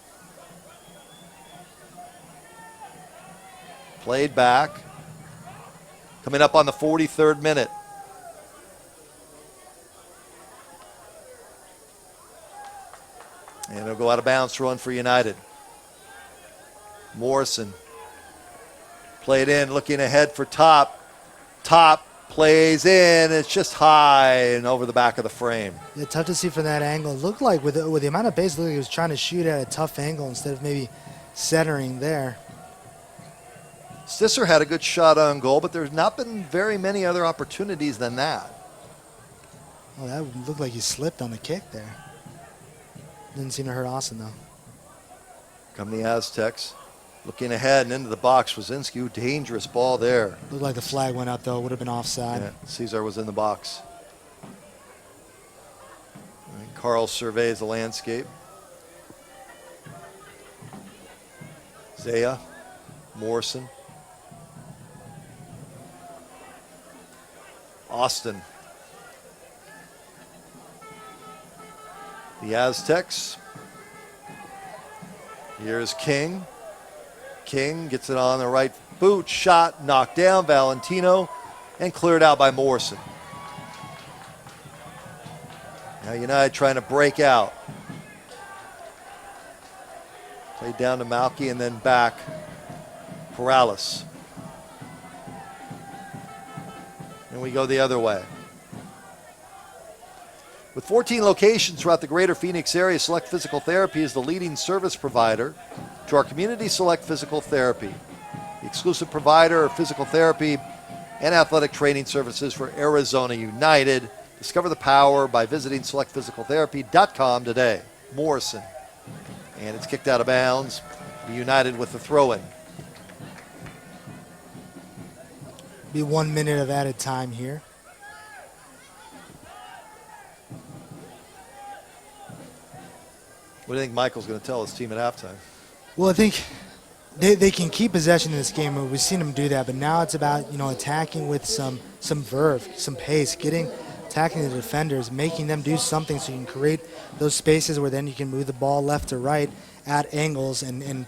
Played back. Coming up on the 43rd minute. And it'll go out of bounds, run for United. Morrison. Played in, looking ahead for Top. Top plays in. It's just high and over the back of the frame. Yeah, tough to see from that angle. It looked like with the amount of base, it looked like he was trying to shoot at a tough angle instead of maybe centering there. Stisser had a good shot on goal, but there's not been very many other opportunities than that. Oh, that looked like he slipped on the kick there. Didn't seem to hurt Austin, though. Come the Aztecs. Looking ahead and into the box. Wazinski, dangerous ball there. Looked like the flag went up, though. Would have been offside. Yeah, Cesar was in the box. And Carl surveys the landscape. Zaya, Morrison. Austin. The Aztecs. Here's King. King gets it on the right boot. Shot, knocked down. Valentino. And cleared out by Morrison. Now United trying to break out. Played down to Malky and then back Corrales. And we go the other way. With 14 locations throughout the greater Phoenix area, Select Physical Therapy is the leading service provider to our community Select Physical Therapy, the exclusive provider of physical therapy and athletic training services for Arizona United. Discover the power by visiting selectphysicaltherapy.com today. Morrison. And it's kicked out of bounds. Be United with the throw-in. Be 1 minute of added time here. What do you think Michael's going to tell his team at halftime? Well, I think they can keep possession in this game. We've seen them do that, but now it's about attacking with some verve, some pace, attacking the defenders, making them do something so you can create those spaces where then you can move the ball left to right at angles and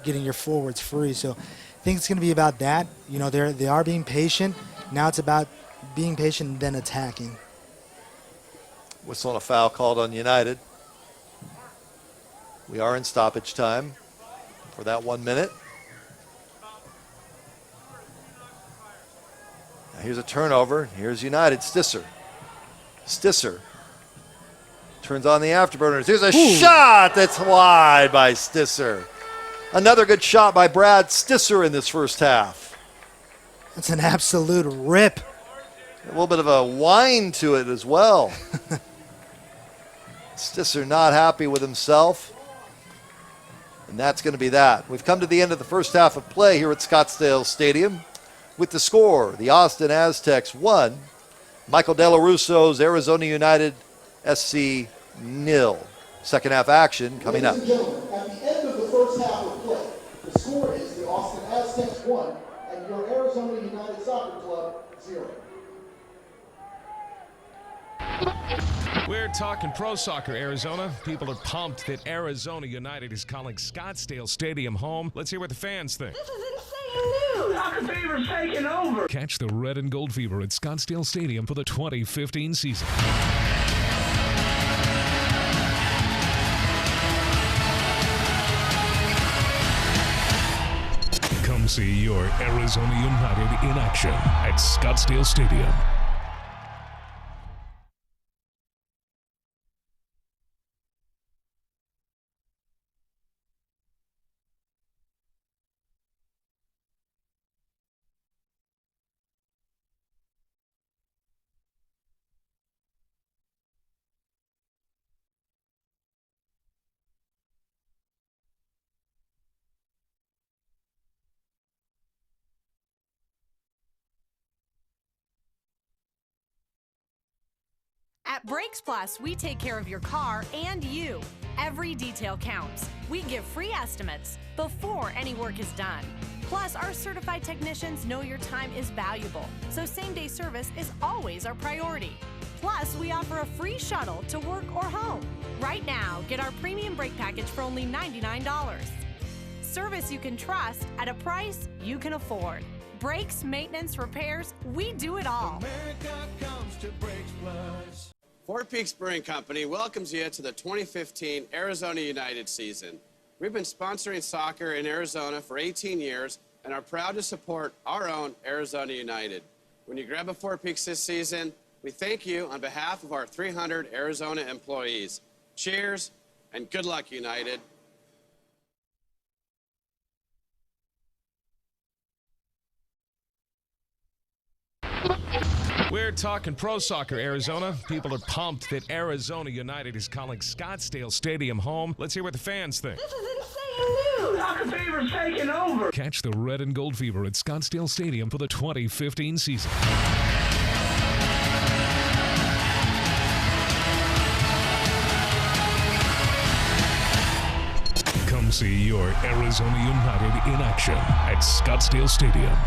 getting your forwards free. So I think it's going to be about that. They are being patient. Now it's about being patient and then attacking. Whistle and a foul called on United. We are in stoppage time for that 1 minute. Now here's a turnover. Here's United. Stisser turns on the afterburners. Here's a shot that's wide by Stisser. Another good shot by Brad Stisser in this first half. That's an absolute rip. A little bit of a whine to it as well. Stisser not happy with himself. And that's going to be that. We've come to the end of the first half of play here at Scottsdale Stadium. With the score, the Austin Aztecs 1, Michael Delarusso's Arizona United SC 0. Second half action coming up. Ladies and gentlemen, at the end of the first half of play, the score is the Austin Aztecs 1 and your Arizona United Soccer Club 0. We're talking pro soccer, Arizona. People are pumped that Arizona United is calling Scottsdale Stadium home. Let's hear what the fans think. This is insane news! Soccer fever's taking over! Catch the red and gold fever at Scottsdale Stadium for the 2015 season. Come see your Arizona United in action at Scottsdale Stadium. At Brakes Plus, we take care of your car and you. Every detail counts. We give free estimates before any work is done. Plus, our certified technicians know your time is valuable, so same-day service is always our priority. Plus, we offer a free shuttle to work or home. Right now, get our premium brake package for only $99. Service you can trust at a price you can afford. Brakes, maintenance, repairs, we do it all. America comes to Brakes Plus. Fort Peaks Brewing Company welcomes you to the 2015 Arizona United season. We've been sponsoring soccer in Arizona for 18 years and are proud to support our own Arizona United. When you grab a Fort Peaks this season, we thank you on behalf of our 300 Arizona employees. Cheers and good luck, United. We're talking pro soccer, Arizona. People are pumped that Arizona United is calling Scottsdale Stadium home. Let's hear what the fans think. This is insane news! Soccer fever's taking over! Catch the red and gold fever at Scottsdale Stadium for the 2015 season. Come see your Arizona United in action at Scottsdale Stadium.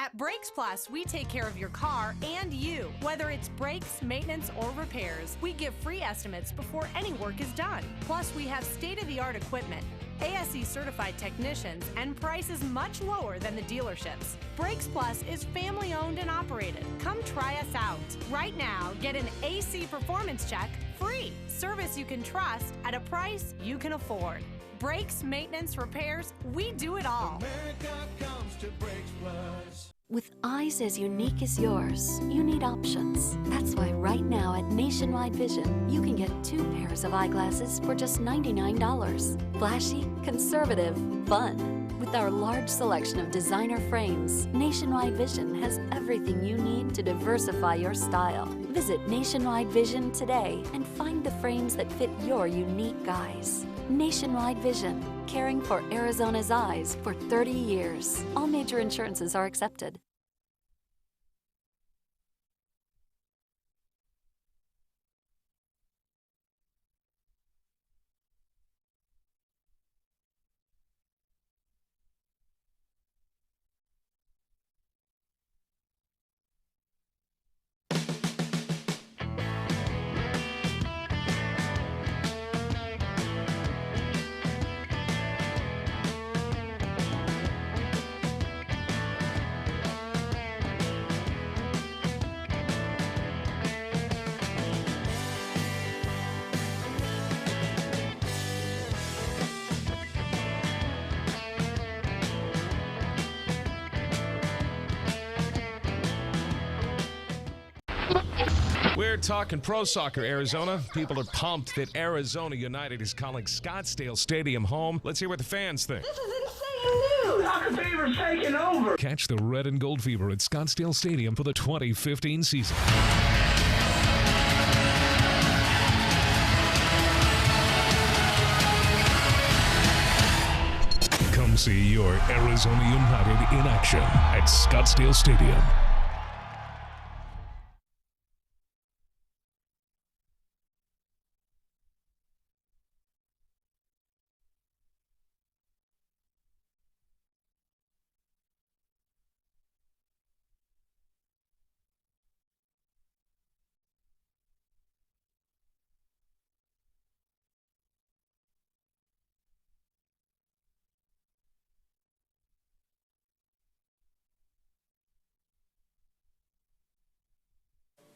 At Brakes Plus, we take care of your car and you. Whether it's brakes, maintenance, or repairs, we give free estimates before any work is done. Plus, we have state-of-the-art equipment, ASE certified technicians, and prices much lower than the dealerships. Brakes Plus is family owned and operated. Come try us out. Right now, get an AC performance check free. Service you can trust at a price you can afford. Brakes, maintenance, repairs, we do it all. America comes to Brakes Plus. With eyes as unique as yours, you need options. That's why right now at Nationwide Vision, you can get 2 pairs of eyeglasses for just $99. Flashy, conservative, fun. With our large selection of designer frames, Nationwide Vision has everything you need to diversify your style. Visit Nationwide Vision today and find the frames that fit your unique eyes. Nationwide Vision, caring for Arizona's eyes for 30 years. All major insurances are accepted. We're talking pro soccer, Arizona. People are pumped that Arizona United is calling Scottsdale Stadium home. Let's hear what the fans think. This is insane news. Soccer fever's taking over. Catch the red and gold fever at Scottsdale Stadium for the 2015 season. Come see your Arizona United in action at Scottsdale Stadium.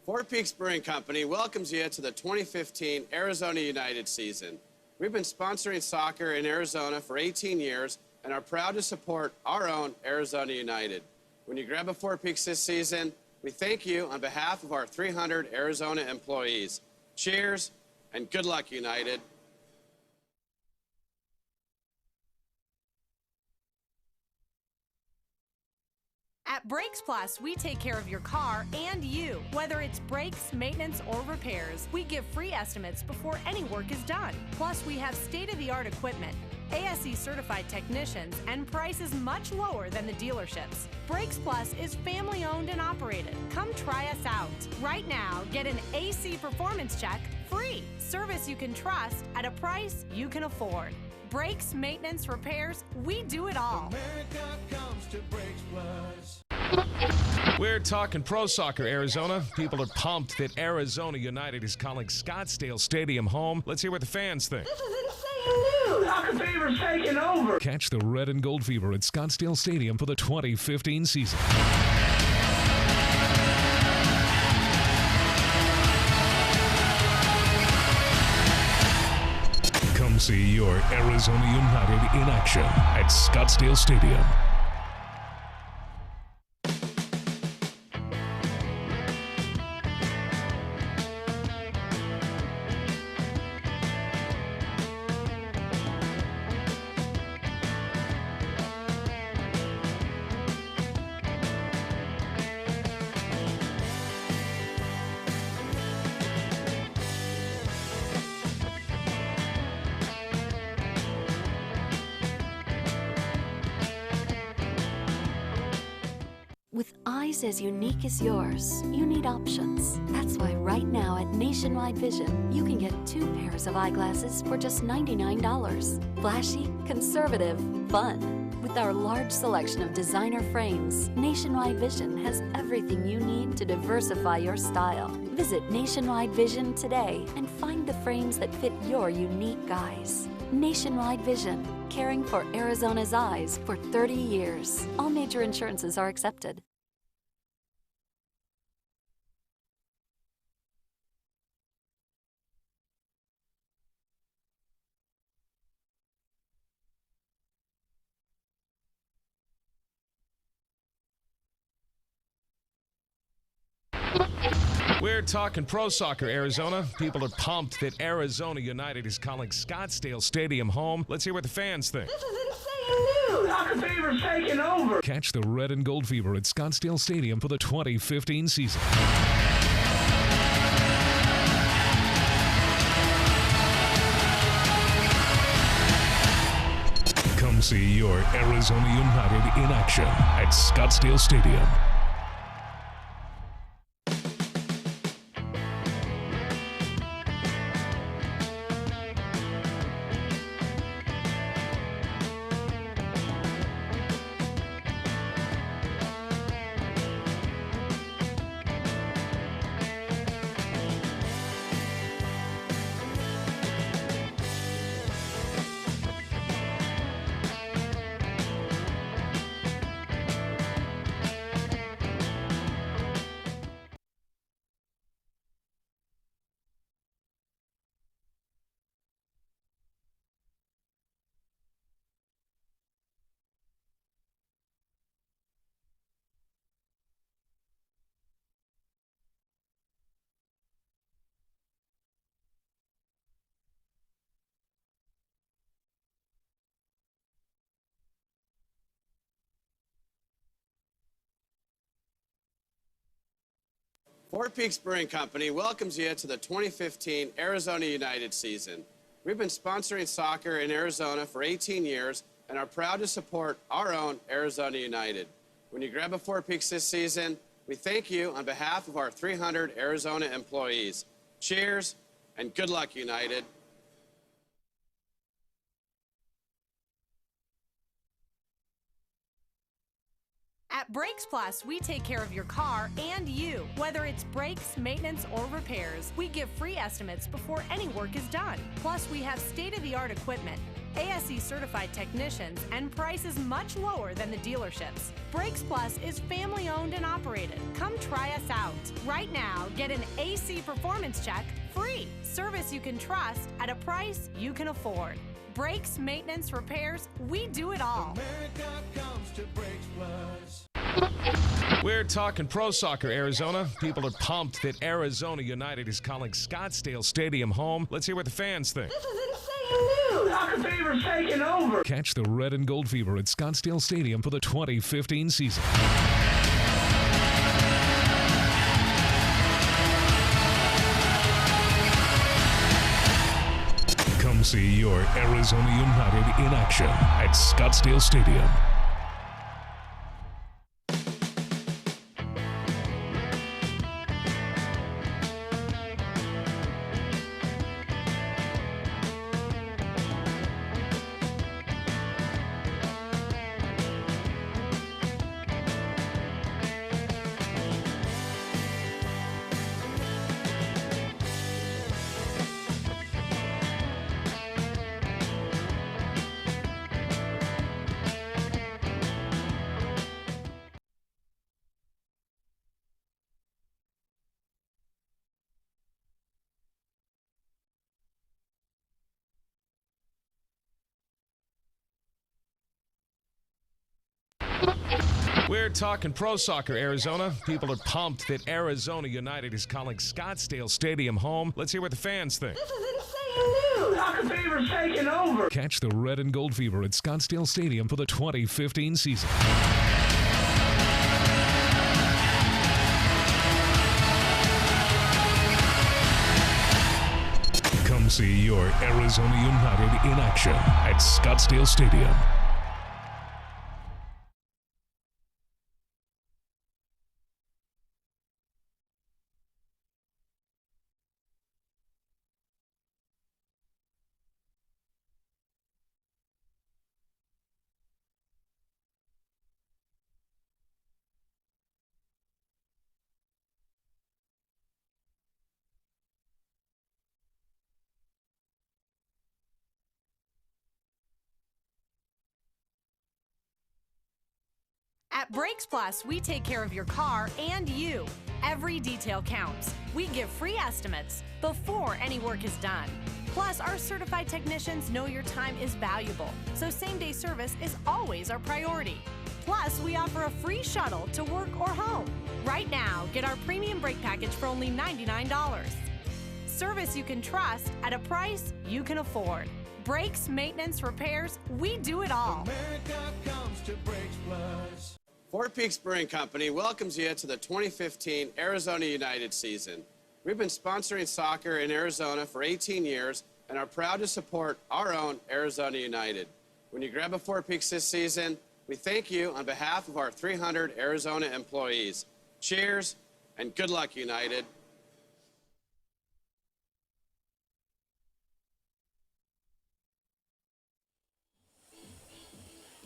Four Peaks Brewing Company welcomes you to the 2015 Arizona United season. We've been sponsoring soccer in Arizona for 18 years and are proud to support our own Arizona United. When you grab a Four Peaks this season, we thank you on behalf of our 300 Arizona employees. Cheers and good luck, United. At Brakes Plus, we take care of your car and you. Whether it's brakes, maintenance, or repairs, we give free estimates before any work is done. Plus, we have state-of-the-art equipment, ASE certified technicians, and prices much lower than the dealerships. Brakes Plus is family owned and operated. Come try us out. Right now, get an AC performance check free. Service you can trust at a price you can afford. Brakes, maintenance, repairs, we do it all. America comes to Brakes Plus. We're talking pro soccer, Arizona. People are pumped that Arizona United is calling Scottsdale Stadium home. Let's hear what the fans think. This is insane news. Soccer fever's taking over. Catch the red and gold fever at Scottsdale Stadium for the 2015 season. Come see your Arizona United in action at Scottsdale Stadium. With eyes as unique as yours, you need options. That's why right now at Nationwide Vision, you can get 2 pairs of eyeglasses for just $99. Flashy, conservative, fun. With our large selection of designer frames, Nationwide Vision has everything you need to diversify your style. Visit Nationwide Vision today and find the frames that fit your unique eyes. Nationwide Vision, caring for Arizona's eyes for 30 years. All major insurances are accepted. We're talking pro soccer, Arizona. People are pumped that Arizona United is calling Scottsdale Stadium home. Let's hear what the fans think. This is insane news. Soccer fever's taking over. Catch the red and gold fever at Scottsdale Stadium for the 2015 season. Come see your Arizona United in action at Scottsdale Stadium. Fort Peaks Brewing Company welcomes you to the 2015 Arizona United season. We've been sponsoring soccer in Arizona for 18 years and are proud to support our own Arizona United. When you grab a Fort Peaks this season, we thank you on behalf of our 300 Arizona employees. Cheers and good luck, United. At Brakes Plus, we take care of your car and you. Whether it's brakes, maintenance, or repairs, we give free estimates before any work is done. Plus, we have state-of-the-art equipment, ASE certified technicians, and prices much lower than the dealerships. Brakes Plus is family owned and operated. Come try us out. Right now, get an AC performance check free. Service you can trust at a price you can afford. Brakes, maintenance, repairs, we do it all. America comes to Brakes Plus. We're talking pro soccer, Arizona. People are pumped that Arizona United is calling Scottsdale Stadium home. Let's hear what the fans think. This is insane news. Soccer fever's taking over. Catch the red and gold fever at Scottsdale Stadium for the 2015 season. Come see your Arizona United in action at Scottsdale Stadium. We're talking pro soccer, Arizona. People are pumped that Arizona United is calling Scottsdale Stadium home. Let's hear what the fans think. This is insane news. Soccer fever's taking over. Catch the red and gold fever at Scottsdale Stadium for the 2015 season. Come see your Arizona United in action at Scottsdale Stadium. At Brakes Plus, we take care of your car and you. Every detail counts. We give free estimates before any work is done. Plus, our certified technicians know your time is valuable, so same-day service is always our priority. Plus, we offer a free shuttle to work or home. Right now, get our premium brake package for only $99. Service you can trust at a price you can afford. Brakes, maintenance, repairs, we do it all. America comes to Brakes Plus. Fort Peaks Brewing Company welcomes you to the 2015 Arizona United season. We've been sponsoring soccer in Arizona for 18 years and are proud to support our own Arizona United. When you grab a Fort Peaks this season, we thank you on behalf of our 300 Arizona employees. Cheers and good luck, United.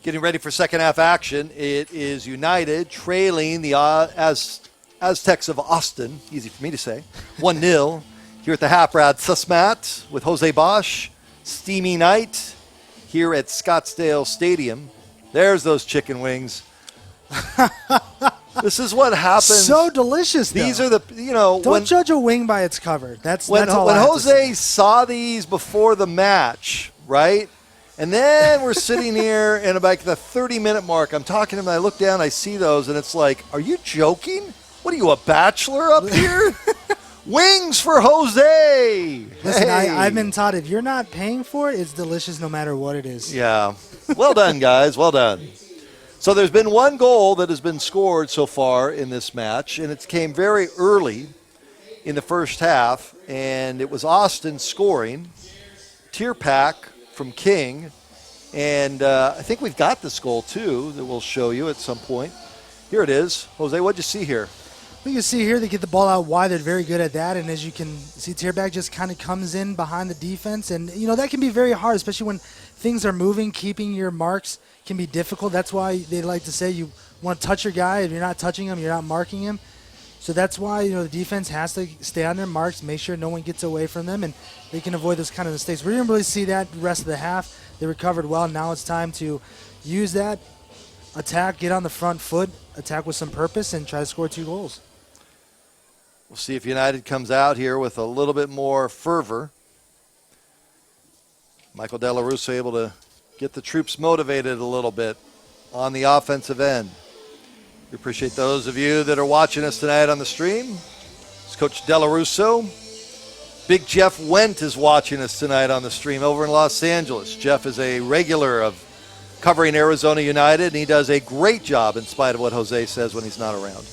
Getting ready for second half action. It is United trailing the Aztecs of Austin, easy for me to say, 1-0 here at the Haprad Susmat with Jose Bosch. Steamy night here at Scottsdale Stadium. There's those chicken wings. This is what happens. So delicious, though. These are the, Don't judge a wing by its cover. That's all when I have to Jose say. saw these before the match, right? And then we're sitting here in about the 30-minute mark. I'm talking to him, and I look down, I see those, and it's like, are you joking? What are you, a bachelor up here? Wings for Jose. Listen, Hey. I've been taught if you're not paying for it, it's delicious no matter what it is. Yeah. Well done, guys. Well done. So there's been one goal that has been scored so far in this match, and it came very early in the first half, and it was Austin scoring. Tier pack from King, and I think we've got this goal too that we'll show you at some point. Here it is. Jose, what'd you see here? You can see here they get the ball out wide. They're very good at that, and as you can see, Tierback just kind of comes in behind the defense, and that can be very hard, especially when things are moving. Keeping your marks can be difficult. That's why they like to say you want to touch your guy. If you're not touching him, you're not marking him. So that's why the defense has to stay on their marks, make sure no one gets away from them, and they can avoid those kind of mistakes. We didn't really see that the rest of the half. They recovered well. Now it's time to use that attack, get on the front foot, attack with some purpose, and try to score 2 goals. We'll see if United comes out here with a little bit more fervor. Michael De La Russa able to get the troops motivated a little bit on the offensive end. We appreciate those of you that are watching us tonight on the stream. It's Coach De La Russo. Big Jeff Wendt is watching us tonight on the stream over in Los Angeles. Jeff is a regular of covering Arizona United, and he does a great job in spite of what Jose says when he's not around.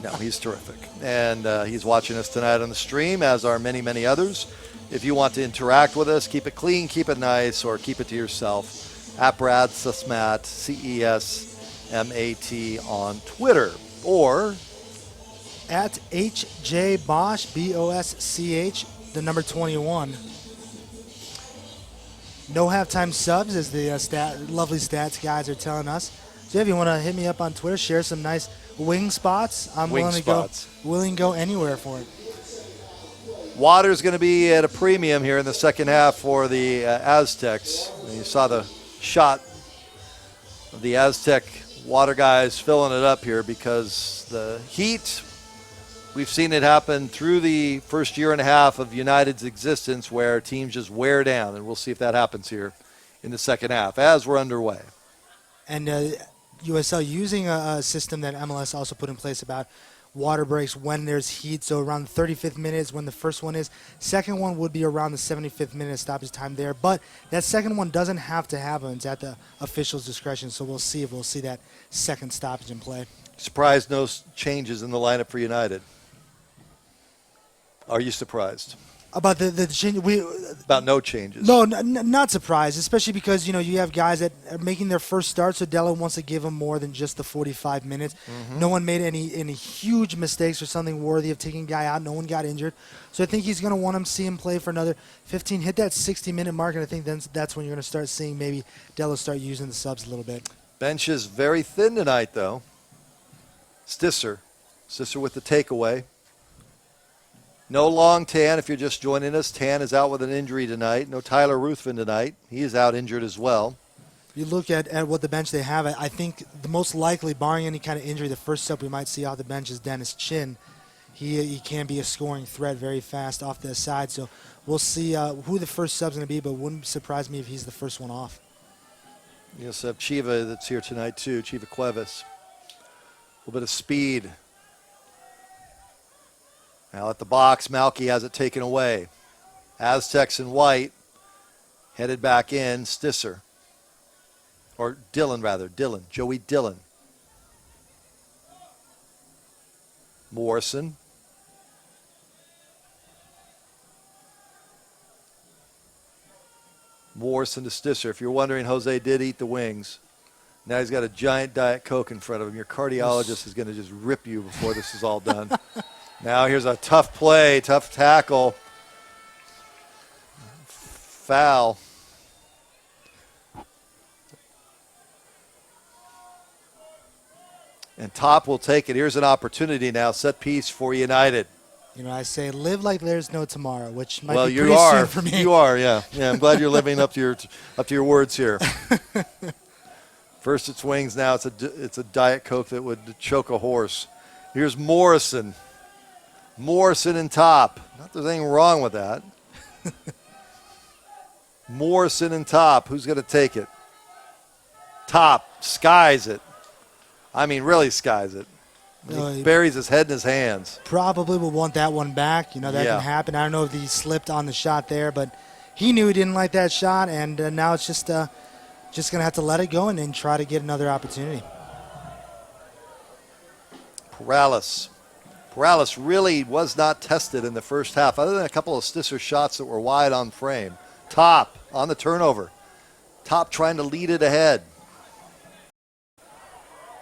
No, he's terrific. And he's watching us tonight on the stream, as are many, many others. If you want to interact with us, keep it clean, keep it nice, or keep it to yourself. @Brad Susmat, CESMAT on Twitter. Or at HJ Bosch, BOSCH, the number 21. No halftime subs, as the lovely stats guys are telling us. So if you want to hit me up on Twitter, share some nice wing spots. I'm willing to go anywhere for it. Water's going to be at a premium here in the second half for the Aztecs. And you saw the shot of the Aztec water guys filling it up here because the heat, we've seen it happen through the first year and a half of United's existence where teams just wear down, and we'll see if that happens here in the second half as we're underway. And USL using a system that MLS also put in place about water breaks when there's heat, so around the 35th minute is when the first one is. Second one would be around the 75th minute stoppage time there, but that second one doesn't have to happen. It's at the official's discretion, so we'll see if we'll see that second stoppage in play. Surprised no changes in the lineup for United. Are you surprised? About the change, about no changes. No, not surprised, especially because you have guys that are making their first start, so Della wants to give them more than just the 45 minutes. No one made any huge mistakes or something worthy of taking a guy out. No one got injured, so I think he's going to want to see him play for another 15. Hit that 60-minute mark, and I think that's when you're going to start seeing maybe Della start using the subs a little bit. Bench is very thin tonight, though. Stisser with the takeaway. No Long Tan, if you're just joining us. Tan is out with an injury tonight. No Tyler Ruthven tonight. He is out injured as well. You look at what the bench they have, I think the most likely, barring any kind of injury, the first sub we might see off the bench is Dennis Chin. He can be a scoring threat very fast off the side, so we'll see who the first sub's going to be, but wouldn't surprise me if he's the first one off. You also have Chiva that's here tonight too, Chiva Cuevas. A little bit of speed Now at the box, Malky has it taken away. Aztecs in white, headed back in, Stisser. Or Dillon, rather. Dillon. Joey Dillon. Morrison. Morrison to Stisser. If you're wondering, Jose did eat the wings. Now he's got a giant Diet Coke in front of him. Your cardiologist is going to just rip you before this is all done. Now here's a tough play, tough tackle. Foul. And Top will take it. Here's an opportunity now. Set piece for United. You know, I say live like there's no tomorrow, which might Well, be you pretty are. soon for me. You are, yeah. Yeah, I'm glad you're living up to your words here. First it's wings, now it's a Diet Coke that would choke a horse. Here's Morrison. Morrison and Top. Not that there's anything wrong with that. Morrison and Top. Who's going to take it? Top skies it. I mean, really skies it. He buries his head in his hands. Probably will want that one back. You know, that can happen. I don't know if he slipped on the shot there, but he knew he didn't like that shot, and now it's just going to have to let it go and then try to get another opportunity. Perales really was not tested in the first half, other than a couple of Stisser shots that were wide on frame. Top on the turnover. Top trying to lead it ahead.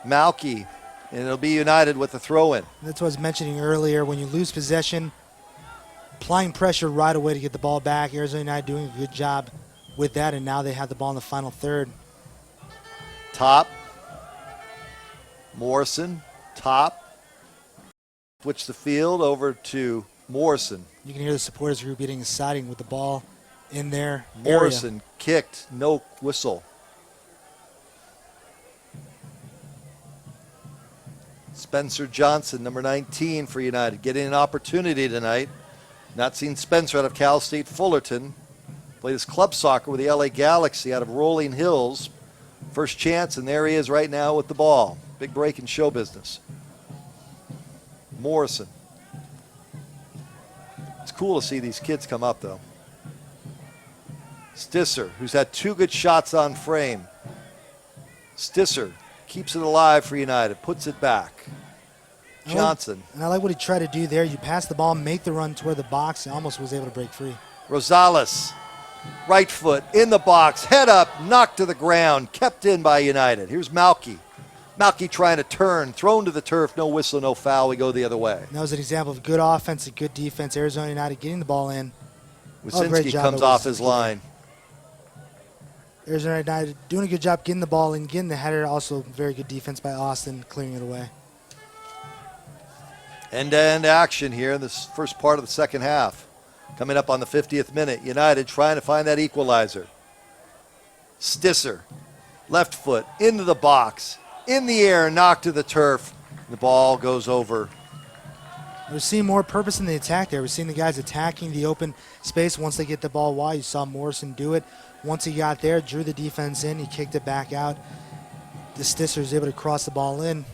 Malky, and it'll be United with the throw-in. That's what I was mentioning earlier. When you lose possession, applying pressure right away to get the ball back. Arizona United doing a good job with that, and now they have the ball in the final third. Top. Morrison. Top. Switch the field over to Morrison. You can hear the supporters group getting excited with the ball in their Morrison area. kicked, no whistle. Spencer Johnson, number 19 for United, getting an opportunity tonight. Not seen Spencer out of Cal State Fullerton. Played his club soccer with the LA Galaxy out of Rolling Hills. First chance, and there he is right now with the ball. Big break in show business. Morrison. It's cool to see these kids come up, though. Stisser, who's had 2 good shots on frame. Stisser keeps it alive for United, puts it back. Johnson. And I like what he tried to do there. You pass the ball, make the run toward the box, and almost was able to break free. Rosales, right foot in the box, head up, knocked to the ground, kept in by United. Here's Malky. Malky trying to turn, thrown to the turf, no whistle, no foul. We go the other way. And that was an example of good offense and good defense. Arizona United getting the ball in. Wyszynski comes off his line. Arizona United doing a good job getting the ball in, getting the header. Also very good defense by Austin, clearing it away. End-to-end action here in this first part of the second half. Coming up on the 50th minute. United trying to find that equalizer. Stisser, left foot, into the box. In the air, knocked to the turf. The ball goes over. We're seeing more purpose in the attack there. We're seeing the guys attacking the open space once they get the ball wide. You saw Morrison do it. Once he got there, drew the defense in. He kicked it back out. The Stisser is able to cross the ball in.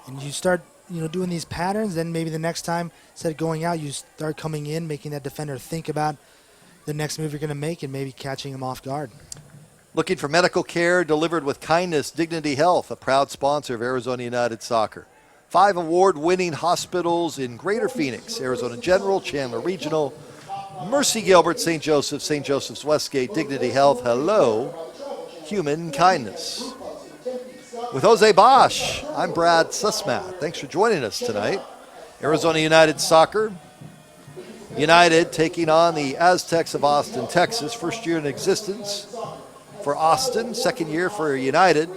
And you start doing these patterns, then maybe the next time, instead of going out, you start coming in, making that defender think about the next move you're going to make and maybe catching him off guard. Looking for medical care delivered with kindness, Dignity Health, a proud sponsor of Arizona United Soccer. 5 award-winning hospitals in Greater Phoenix, Arizona General, Chandler Regional, Mercy Gilbert, St. Joseph's Westgate, Dignity Health. Hello, human kindness. With Jose Bosch, I'm Brad Sussmath. Thanks for joining us tonight. Arizona United Soccer. United taking on the Aztecs of Austin, Texas. First year in existence for Austin, second year for United.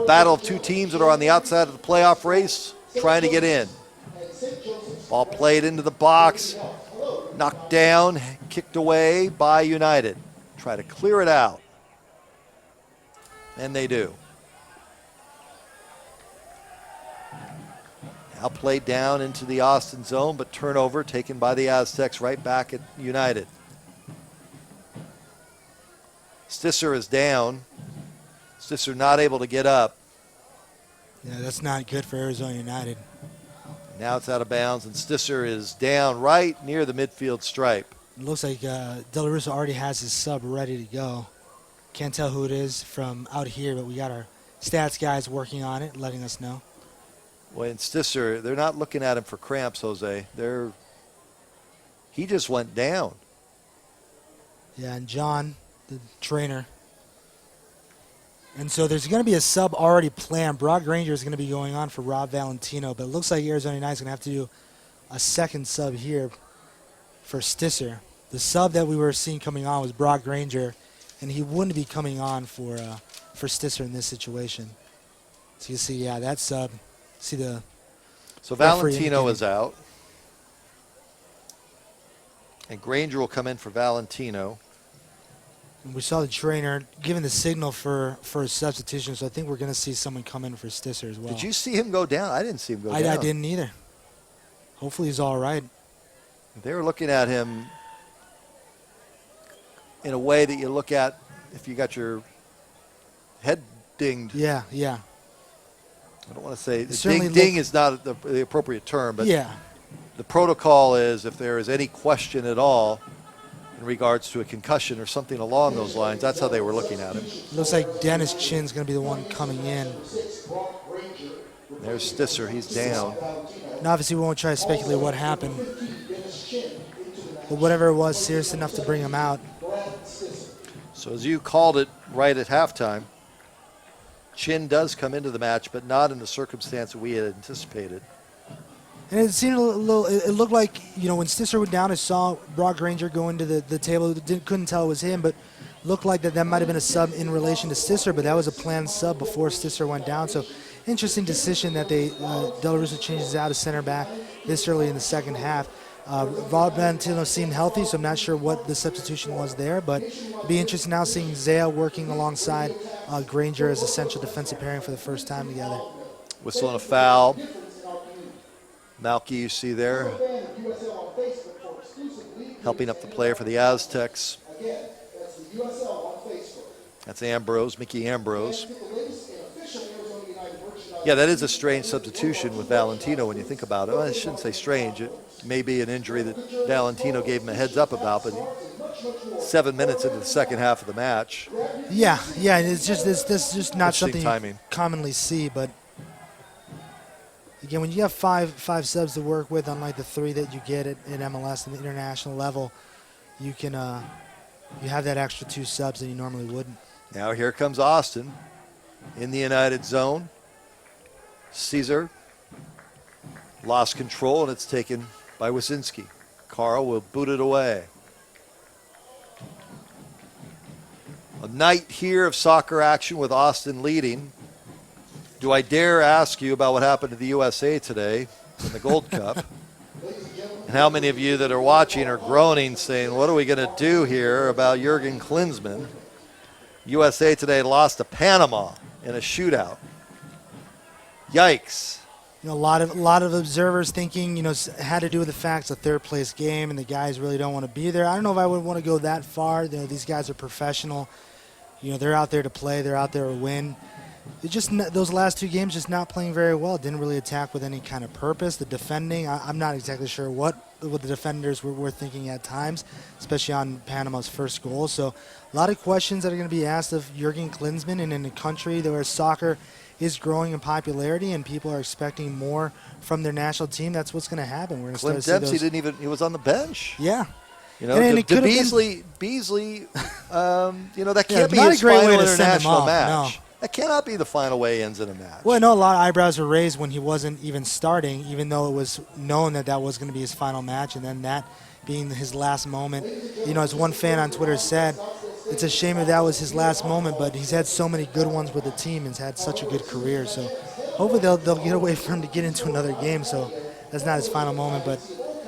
Battle of 2 teams that are on the outside of the playoff race, trying to get in. Ball played into the box, knocked down, kicked away by United. Try to clear it out. And they do. Now played down into the Austin zone, but turnover taken by the Aztecs right back at United. Stisser is down. Stisser not able to get up. Yeah, that's not good for Arizona United. Now it's out of bounds, and Stisser is down right near the midfield stripe. It looks like Del Russo already has his sub ready to go. Can't tell who it is from out here, but we got our stats guys working on it, letting us know. Well, and Stisser, they're not looking at him for cramps, Jose. He just went down. Yeah, and John, the trainer. And so there's going to be a sub already planned. Brock Granger is going to be going on for Rob Valentino, but it looks like Arizona United is going to have to do a second sub here for Stisser. The sub that we were seeing coming on was Brock Granger, and he wouldn't be coming on for Stisser in this situation. So you see, yeah, that sub. See the. So Valentino is out, and Granger will come in for Valentino. We saw the trainer giving the signal for a substitution, so I think we're going to see someone come in for Stisser as well. Did you see him go down? I didn't see him go down. I didn't either. Hopefully he's all right. They were looking at him in a way that you look at if you got your head dinged. Yeah. I don't want to say ding is not the appropriate term, but yeah. The protocol is if there is any question at all in regards to a concussion or something along those lines, that's how they were looking at him. Looks like Dennis Chin's going to be the one coming in. There's Stisser. He's down. And obviously we won't try to speculate what happened. But whatever it was, serious enough to bring him out. So as you called it right at halftime, Chin does come into the match, but not in the circumstance that we had anticipated. And it seemed a little. It looked like, when Stisser went down, I saw Brock Granger go into the table. Couldn't tell it was him, but looked like that might have been a sub in relation to Stisser, but that was a planned sub before Stisser went down. So interesting decision that Del Russo changes out a center back this early in the second half. Rob Valentino seemed healthy, so I'm not sure what the substitution was there, but it'd be interesting now seeing Zaya working alongside Granger as a central defensive pairing for the first time together. Whistle and a foul. Malky, you see there, helping up the player for the Aztecs. That's Ambrose, Mickey Ambrose. Yeah, that is a strange substitution with Valentino when you think about it. Well, I shouldn't say strange. It may be an injury that Valentino gave him a heads up about, but 7 minutes into the second half of the match. Yeah, it's just not something timing. You commonly see, but again, when you have five subs to work with, unlike the 3 that you get at MLS and the international level, you can you have that extra 2 subs that you normally wouldn't. Now here comes Austin in the United zone. Caesar lost control, and it's taken by Wasinski. Carl will boot it away. A night here of soccer action with Austin leading. Do I dare ask you about what happened to the USA today in the Gold Cup? And how many of you that are watching are groaning, saying, what are we going to do here about Jurgen Klinsmann? USA today lost to Panama in a shootout. Yikes. A lot of observers thinking, it had to do with the fact it's a third-place game and the guys really don't want to be there. I don't know if I would want to go that far. These guys are professional. They're out there to play. They're out there to win. It's just those last 2 games just not playing very well. Didn't really attack with any kind of purpose. The defending, I'm not exactly sure what the defenders were thinking at times, especially on Panama's first goal. So a lot of questions that are going to be asked of Jurgen Klinsmann, and in a country where soccer is growing in popularity and people are expecting more from their national team, that's what's going to happen. We're going to start to see Dempsey he was on the bench. Yeah. Beasley, that can't be his final international match. No. That cannot be the final way ends in a match. Well, I know a lot of eyebrows were raised when he wasn't even starting, even though it was known that was going to be his final match, and then that being his last moment. As one fan on Twitter said, it's a shame if that was his last moment, but he's had so many good ones with the team and has had such a good career. So hopefully they'll get away from him to get into another game, so that's not his final moment. But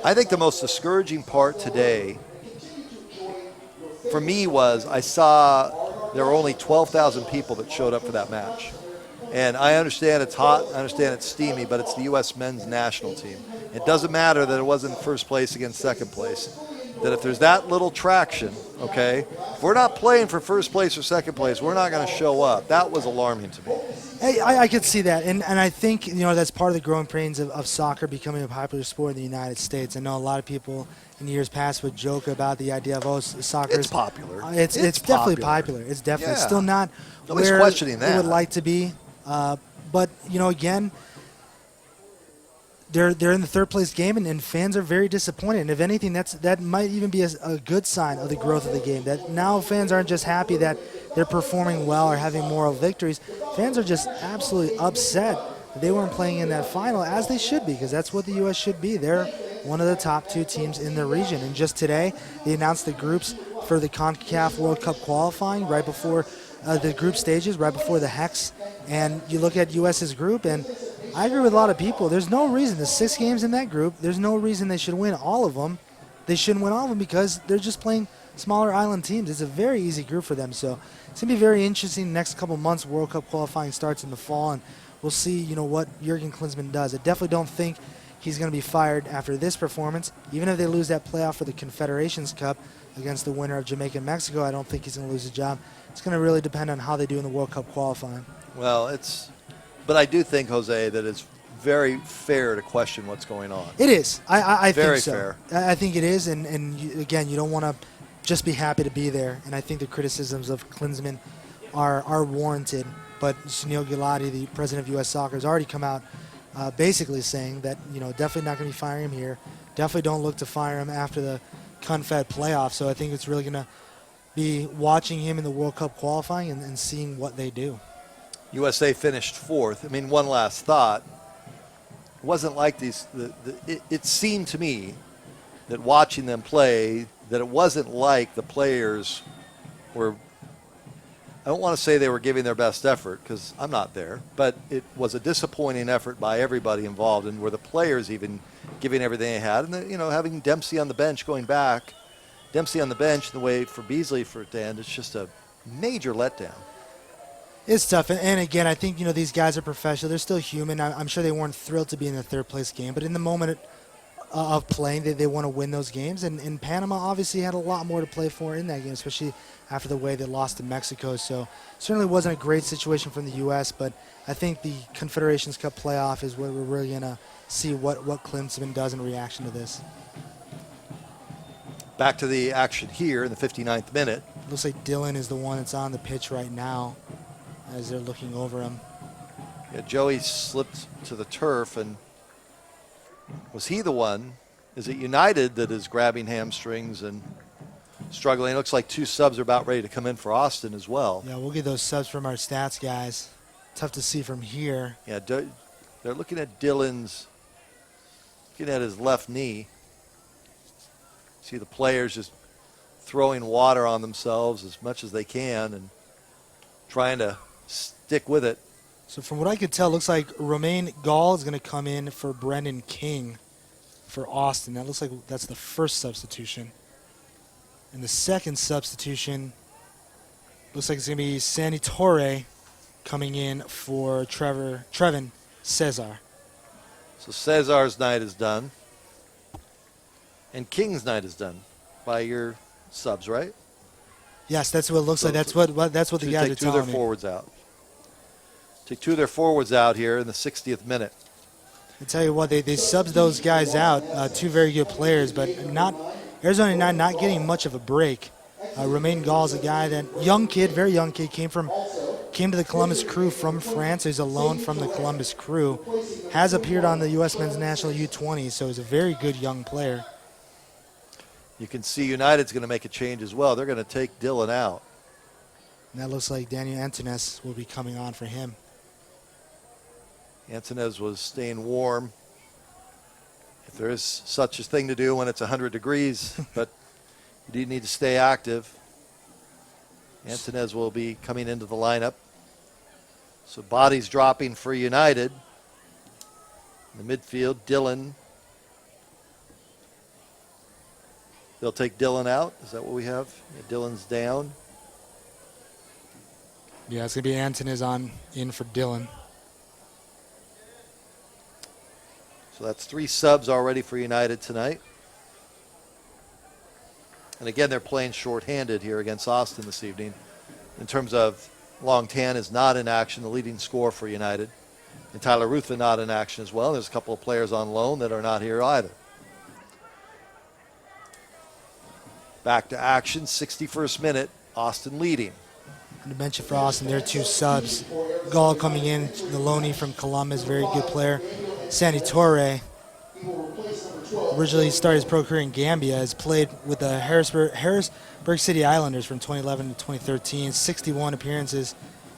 I think the most discouraging part today for me was I saw there were only 12,000 people that showed up for that match. And I understand it's hot, I understand it's steamy, but it's the U.S. men's national team. It doesn't matter that it wasn't first place against second place. That if there's that little traction, okay, if we're not playing for first place or second place, we're not going to show up. That was alarming to me. I could see that, and I think that's part of the growing pains of soccer becoming a popular sport in the United States. I know a lot of people in years past would joke about the idea of soccer. It's popular. It's definitely popular. It's definitely still not Nobody's where questioning that. it would like to be, but again. They're in the third place game, and fans are very disappointed. And if anything, that might even be a good sign of the growth of the game. That now fans aren't just happy that they're performing well or having moral victories. Fans are just absolutely upset that they weren't playing in that final, as they should be, because that's what the U.S. should be. They're one of the top 2 teams in the region. And just today, they announced the groups for the CONCACAF World Cup qualifying right before the group stages, right before the Hex. And you look at U.S.'s group, and I agree with a lot of people. There's no reason. The 6 games in that group, there's no reason they should win all of them. They shouldn't win all of them because they're just playing smaller island teams. It's a very easy group for them. So it's going to be very interesting. The next couple months, World Cup qualifying starts in the fall, and we'll see what Jurgen Klinsmann does. I definitely don't think he's going to be fired after this performance. Even if they lose that playoff for the Confederations Cup against the winner of Jamaica and Mexico, I don't think he's going to lose his job. It's going to really depend on how they do in the World Cup qualifying. Well, but I do think, Jose, that it's very fair to question what's going on. It is. I very think so. Fair. I think it is, and again, you don't want to just be happy to be there. And I think the criticisms of Klinsmann are warranted. But Sunil Gulati, the president of U.S. Soccer, has already come out basically saying that definitely not going to be firing him here. Definitely don't look to fire him after the Confed playoff. So I think it's really going to be watching him in the World Cup qualifying and seeing what they do. USA finished 4th. I mean, one last thought. It wasn't like these. It seemed to me that watching them play, that it wasn't like the players were. I don't want to say they were giving their best effort because I'm not there, but it was a disappointing effort by everybody involved, and were the players even giving everything they had, and having Dempsey on the bench going back, Dempsey on the bench, the way for Beasley for it to end, it's just a major letdown. It's tough, and again, I think these guys are professional. They're still human. I'm sure they weren't thrilled to be in the third place game, but in the moment of playing, they want to win those games. And Panama obviously had a lot more to play for in that game, especially after the way they lost to Mexico. So certainly wasn't a great situation from the U.S., but I think the Confederations Cup playoff is where we're really going to see what Klinsmann does in reaction to this. Back to the action here in the 59th minute. Looks like Dylan is the one that's on the pitch right now as they're looking over him. Yeah, Joey slipped to the turf, and was he the one? Is it United that is grabbing hamstrings and struggling? It looks like 2 subs are about ready to come in for Austin as well. Yeah, we'll get those subs from our stats guys. Tough to see from here. Yeah, they're looking at looking at his left knee. See the players just throwing water on themselves as much as they can and trying to stick with it. So from what I could tell, it looks like Romain Gall is going to come in for Brendan King for Austin. That looks like that's the first substitution. And the second substitution looks like it's going to be Sandy Torre coming in for Trevin Cesar. So Cesar's night is done. And King's night is done by your subs, right? Yes, that's what it looks like. That's what the guys are telling me. Take 2 of their forwards out. Take 2 of their forwards out here in the 60th minute. I tell you what, they subbed those guys out, 2 very good players, but Arizona United not getting much of a break. Romain Gall is a guy that very young kid, came to the Columbus Crew from France. He's a loan from the Columbus Crew. Has appeared on the U.S. Men's National U20, so he's a very good young player. You can see United's going to make a change as well. They're going to take Dylan out. And that looks like Daniel Antunes will be coming on for him. Antunes was staying warm. If there is such a thing to do when it's 100 degrees, but you do need to stay active. Antunes will be coming into the lineup. So bodies dropping for United. In the midfield, Dylan. They'll take Dylan out. Is that what we have? Yeah, Dylan's down. Yeah, it's going to be Antunes in for Dylan. So that's 3 subs already for United tonight. And again, they're playing shorthanded here against Austin this evening in terms of Long Tan is not in action, the leading scorer for United. And Tyler Ruthven not in action as well. There's a couple of players on loan that are not here either. Back to action, 61st minute, Austin leading. To mention for Austin, there are 2 subs. Gall coming in, the loanee from Columbus, very good player. Sandy Torre, originally started his pro career in Gambia, has played with the Harrisburg City Islanders from 2011 to 2013, 61 appearances,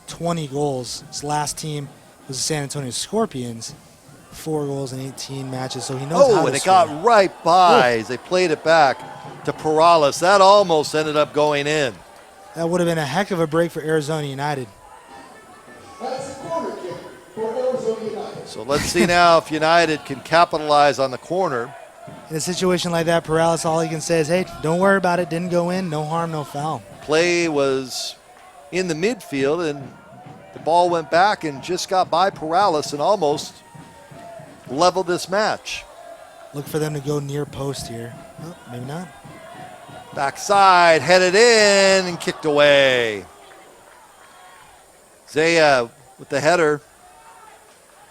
20 goals. His last team was the San Antonio Scorpions, 4 goals in 18 matches, so he knows how to and it score. got right by as they played it back to Perales. That almost ended up going in. That would have been a heck of a break for Arizona United. That's a corner kick for Arizona United. So let's see now if United can capitalize on the corner. In a situation like that, Perales, all he can say is, hey, don't worry about it. Didn't go in. No harm, no foul. Play was in the midfield, and the ball went back and just got by Perales and almost leveled this match. Look for them to go near post here. Oh, maybe not. Backside, headed in and kicked away. Zaya with the header,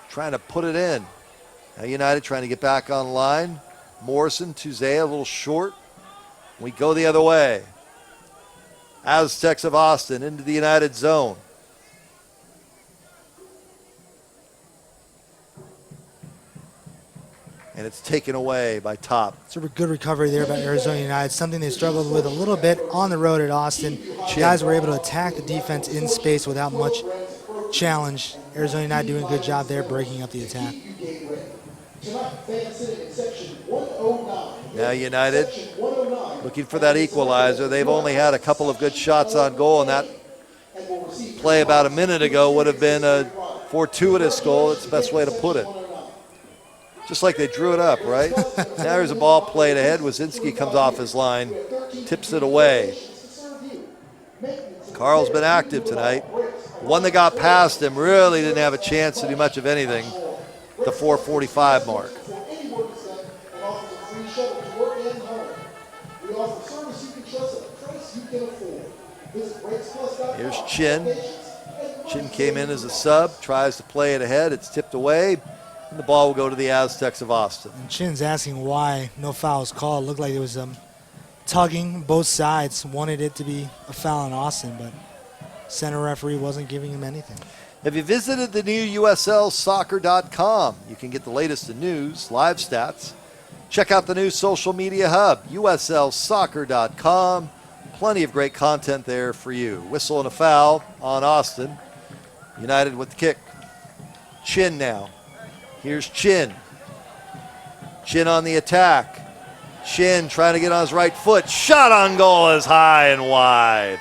trying to put it in. Now United trying to get back online. Morrison to Zaya, a little short. We go the other way. Aztecs of Austin into the United zone. And it's taken away by Top. It's a good recovery there by Arizona United, something they struggled with a little bit on the road at Austin. Guys were able to attack the defense in space without much challenge. Arizona United doing a good job there breaking up the attack. Now United looking for that equalizer. They've only had a couple of good shots on goal, and that play about a minute ago would have been a fortuitous goal. It's the best way to put it. Just like they drew it up, right? Now there's a ball played ahead. Wazinski comes off his line, tips it away. Carl's been active tonight. One that got past him really didn't have a chance to do much of anything. The 4:45 mark. Here's Chin. Chin came in as a sub, tries to play it ahead. It's tipped away. And the ball will go to the Aztecs of Austin. And Chin's asking why no foul was called. It looked like it was tugging. Both sides wanted it to be a foul on Austin, but center referee wasn't giving him anything. Have you visited the new USLsoccer.com? You can get the latest in news, live stats. Check out the new social media hub, USLsoccer.com. Plenty of great content there for you. Whistle and a foul on Austin. United with the kick. Chin now. Here's Chin. Chin on the attack. Chin trying to get on his right foot. Shot on goal is high and wide.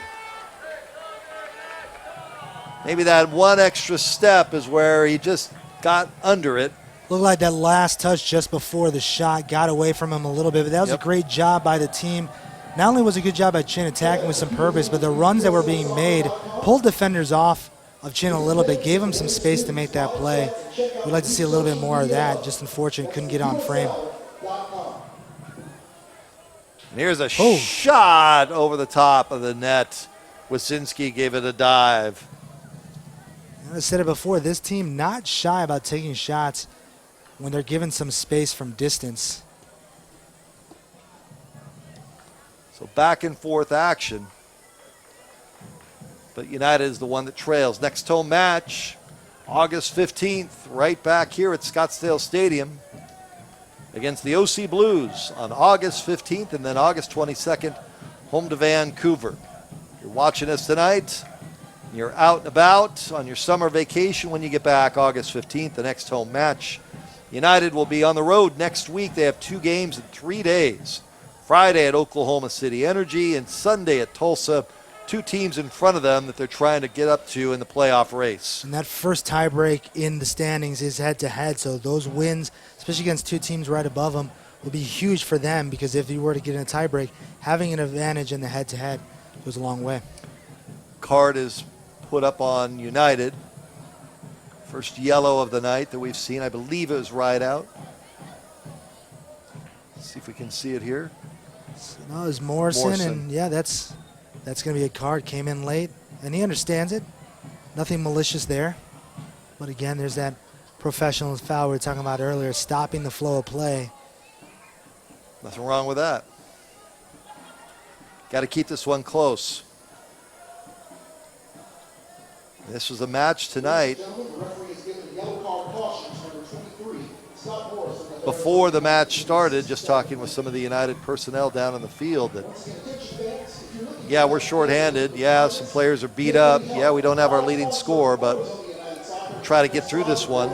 Maybe that one extra step is where he just got under it. Looked like that last touch just before the shot got away from him a little bit, but that was a great job by the team. Not only was it a good job by Chin attacking with some purpose, but the runs that were being made pulled defenders off of Chin a little bit, gave him some space to make that play. We'd like to see a little bit more of that. Just unfortunate, couldn't get on frame. And here's a shot over the top of the net. Wasinski gave it a dive. I said it before, this team not shy about taking shots when they're given some space from distance. So back and forth action. But United is the one that trails. Next home match, August 15th, right back here at Scottsdale Stadium against the OC Blues on August 15th, and then August 22nd, home to Vancouver. If you're watching us tonight, you're out and about on your summer vacation when you get back August 15th, the next home match. United will be on the road next week. They have 2 games in 3 days. Friday at Oklahoma City Energy and Sunday at Tulsa. 2 teams in front of them that they're trying to get up to in the playoff race. And that first tiebreak in the standings is head-to-head, so those wins, especially against 2 teams right above them, will be huge for them because if you were to get in a tiebreak, having an advantage in the head-to-head goes a long way. Card is put up on United. First yellow of the night that we've seen. I believe it was right out. Let's see if we can see it here. So, no, it was Morrison, and yeah, that's going to be a card. Came in late, and he understands it. Nothing malicious there. But again, there's that professional foul we were talking about earlier, stopping the flow of play. Nothing wrong with that. Got to keep this one close. This was a match tonight. Before the match started, just talking with some of the United personnel down on the field, that, yeah, we're shorthanded. Yeah, some players are beat up. Yeah, we don't have our leading scorer, but we'll try to get through this one.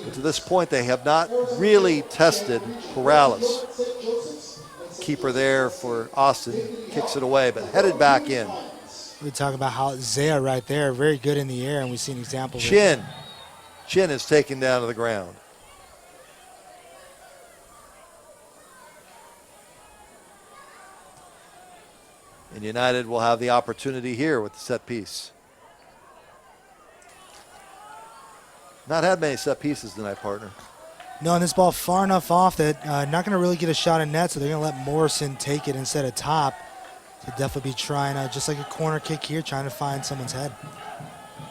But to this point, they have not really tested Corrales. Keeper there for Austin, kicks it away, but headed back in. We talk about how Zaya right there, very good in the air, and we see an example of it. Chin is taken down to the ground. And United will have the opportunity here with the set piece. Not had many set pieces tonight, partner. No, and this ball far enough off that not going to really get a shot at net, so they're going to let Morrison take it instead of Top. So definitely be trying, just like a corner kick here, trying to find someone's head.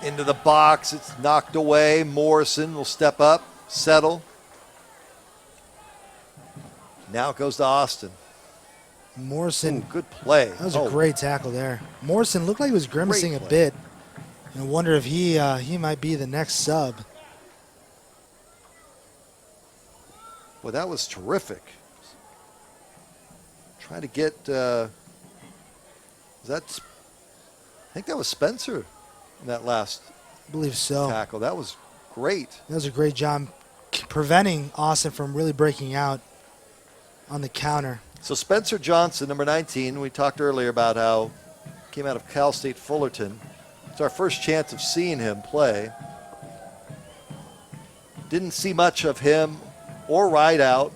Into the box, it's knocked away. Morrison will step up, settle. Now it goes to Austin. Morrison. Ooh, good play. That was a great tackle there. Morrison looked like he was grimacing a bit. And I wonder if he might be the next sub. Well, that was terrific. Trying to get, I think that was Spencer in that last I believe so. tackle. That was great. That was a great job preventing Austin from really breaking out on the counter. So Spencer Johnson, number 19, we talked earlier about how he came out of Cal State Fullerton. It's our first chance of seeing him play. Didn't see much of him or ride out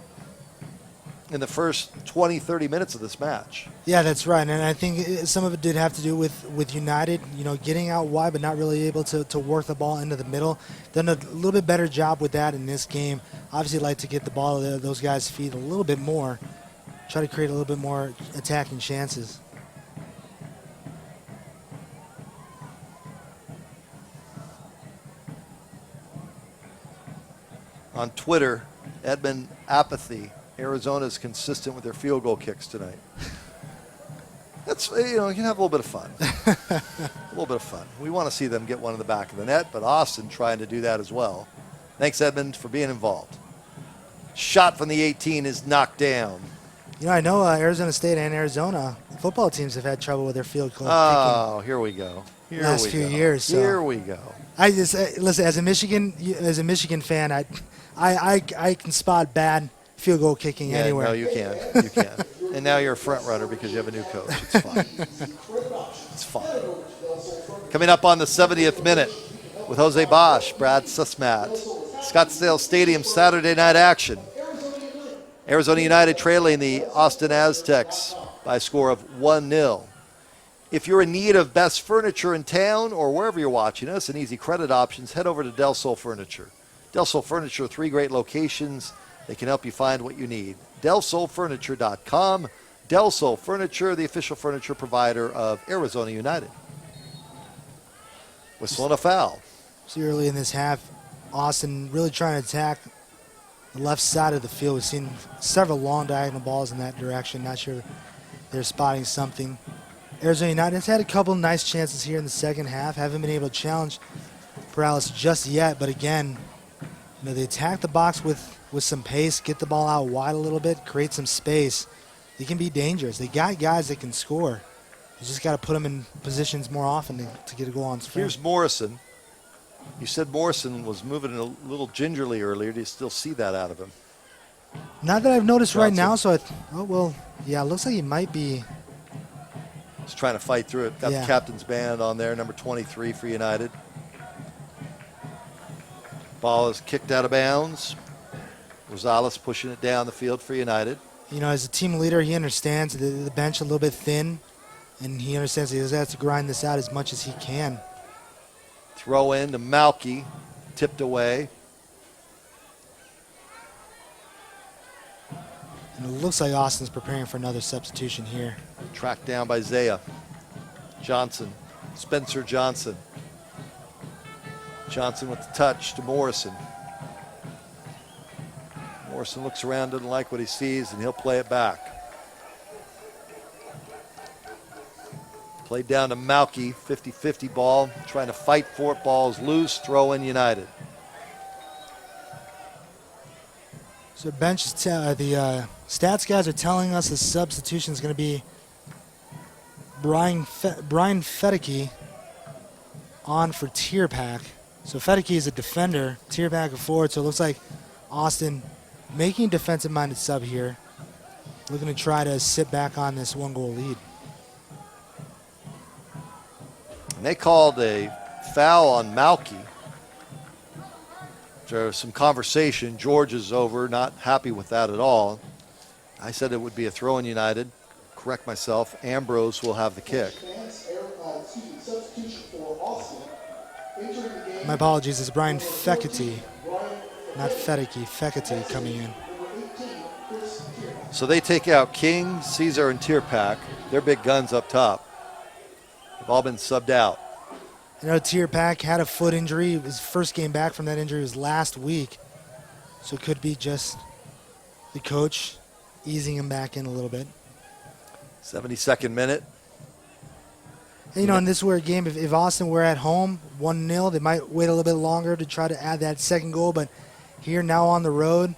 in the first 20, 30 minutes of this match. Yeah, that's right. And I think some of it did have to do with United, getting out wide but not really able to work the ball into the middle. Done a little bit better job with that in this game. Obviously like to get the ball to those guys' feet a little bit more. Try to create a little bit more attacking chances. On Twitter, Edmund Apathy, Arizona is consistent with their field goal kicks tonight. That's, you can have a little bit of fun. A little bit of fun. We want to see them get one in the back of the net, but Austin trying to do that as well. Thanks, Edmund, for being involved. Shot from the 18 is knocked down. I know Arizona State and Arizona football teams have had trouble with their field goal kicking. Here we go. Last few years. So. Here we go. I just listen, as a Michigan fan, I can spot bad field goal kicking anywhere. No, you can. You can. And now you're a front runner because you have a new coach. It's fine. It's fine. Coming up on the 70th minute with Jose Bosch, Brad Sussmat, Scottsdale Stadium Saturday night action. Arizona United trailing the Austin Aztecs by a score of 1-0. If you're in need of best furniture in town or wherever you're watching us and easy credit options, head over to Del Sol Furniture. Del Sol Furniture, 3 great locations. They can help you find what you need. DelSolFurniture.com. Del Sol Furniture, the official furniture provider of Arizona United. Whistle and a foul. See early in this half, Austin really trying to attack the left side of the field. We've seen several long diagonal balls in that direction. Not sure they're spotting something. Arizona United has had a couple of nice chances here in the second half. Haven't been able to challenge Corrales just yet, but again, they attack the box with some pace, get the ball out wide a little bit, create some space. They can be dangerous. They got guys that can score. You just got to put them in positions more often to get a goal on sprint. Here's Morrison. You said Morrison was moving a little gingerly earlier. Do you still see that out of him? Not that I've noticed right now, so it looks like he might be. He's trying to fight through it. Got the captain's band on there, number 23 for United. Ball is kicked out of bounds. Rosales pushing it down the field for United. As a team leader, he understands the bench a little bit thin, and he understands he has to grind this out as much as he can. Throw in to Malky, tipped away. And it looks like Austin's preparing for another substitution here. Tracked down by Zaya. Johnson, Spencer Johnson. Johnson with the touch to Morrison. Morrison looks around, doesn't like what he sees, and he'll play it back. Played down to Malky, 50-50 ball, trying to fight for it. Ball's loose, throw in United. So bench, the stats guys are telling us the substitution is going to be Brian Fedeke on for Tierpak. So Fedeke is a defender, Tierpak a forward, so it looks like Austin making a defensive-minded sub here, looking to try to sit back on this one-goal lead. And they called a foul on Malky. There's some conversation. George is over, not happy with that at all. I said it would be a throw in United. Correct myself. Ambrose will have the kick. My apologies, it's Brian Fekete, not Fedeke, Fekete coming in. So they take out King, Caesar, and Tierpak. They're big guns up top. They've all been subbed out. You know, Tierpak had a foot injury. His first game back from that injury was last week. So it could be just the coach easing him back in a little bit. 72nd minute. And, you know, in this weird game, if Austin were at home, 1-0, they might wait a little bit longer to try to add that second goal. But here now on the road,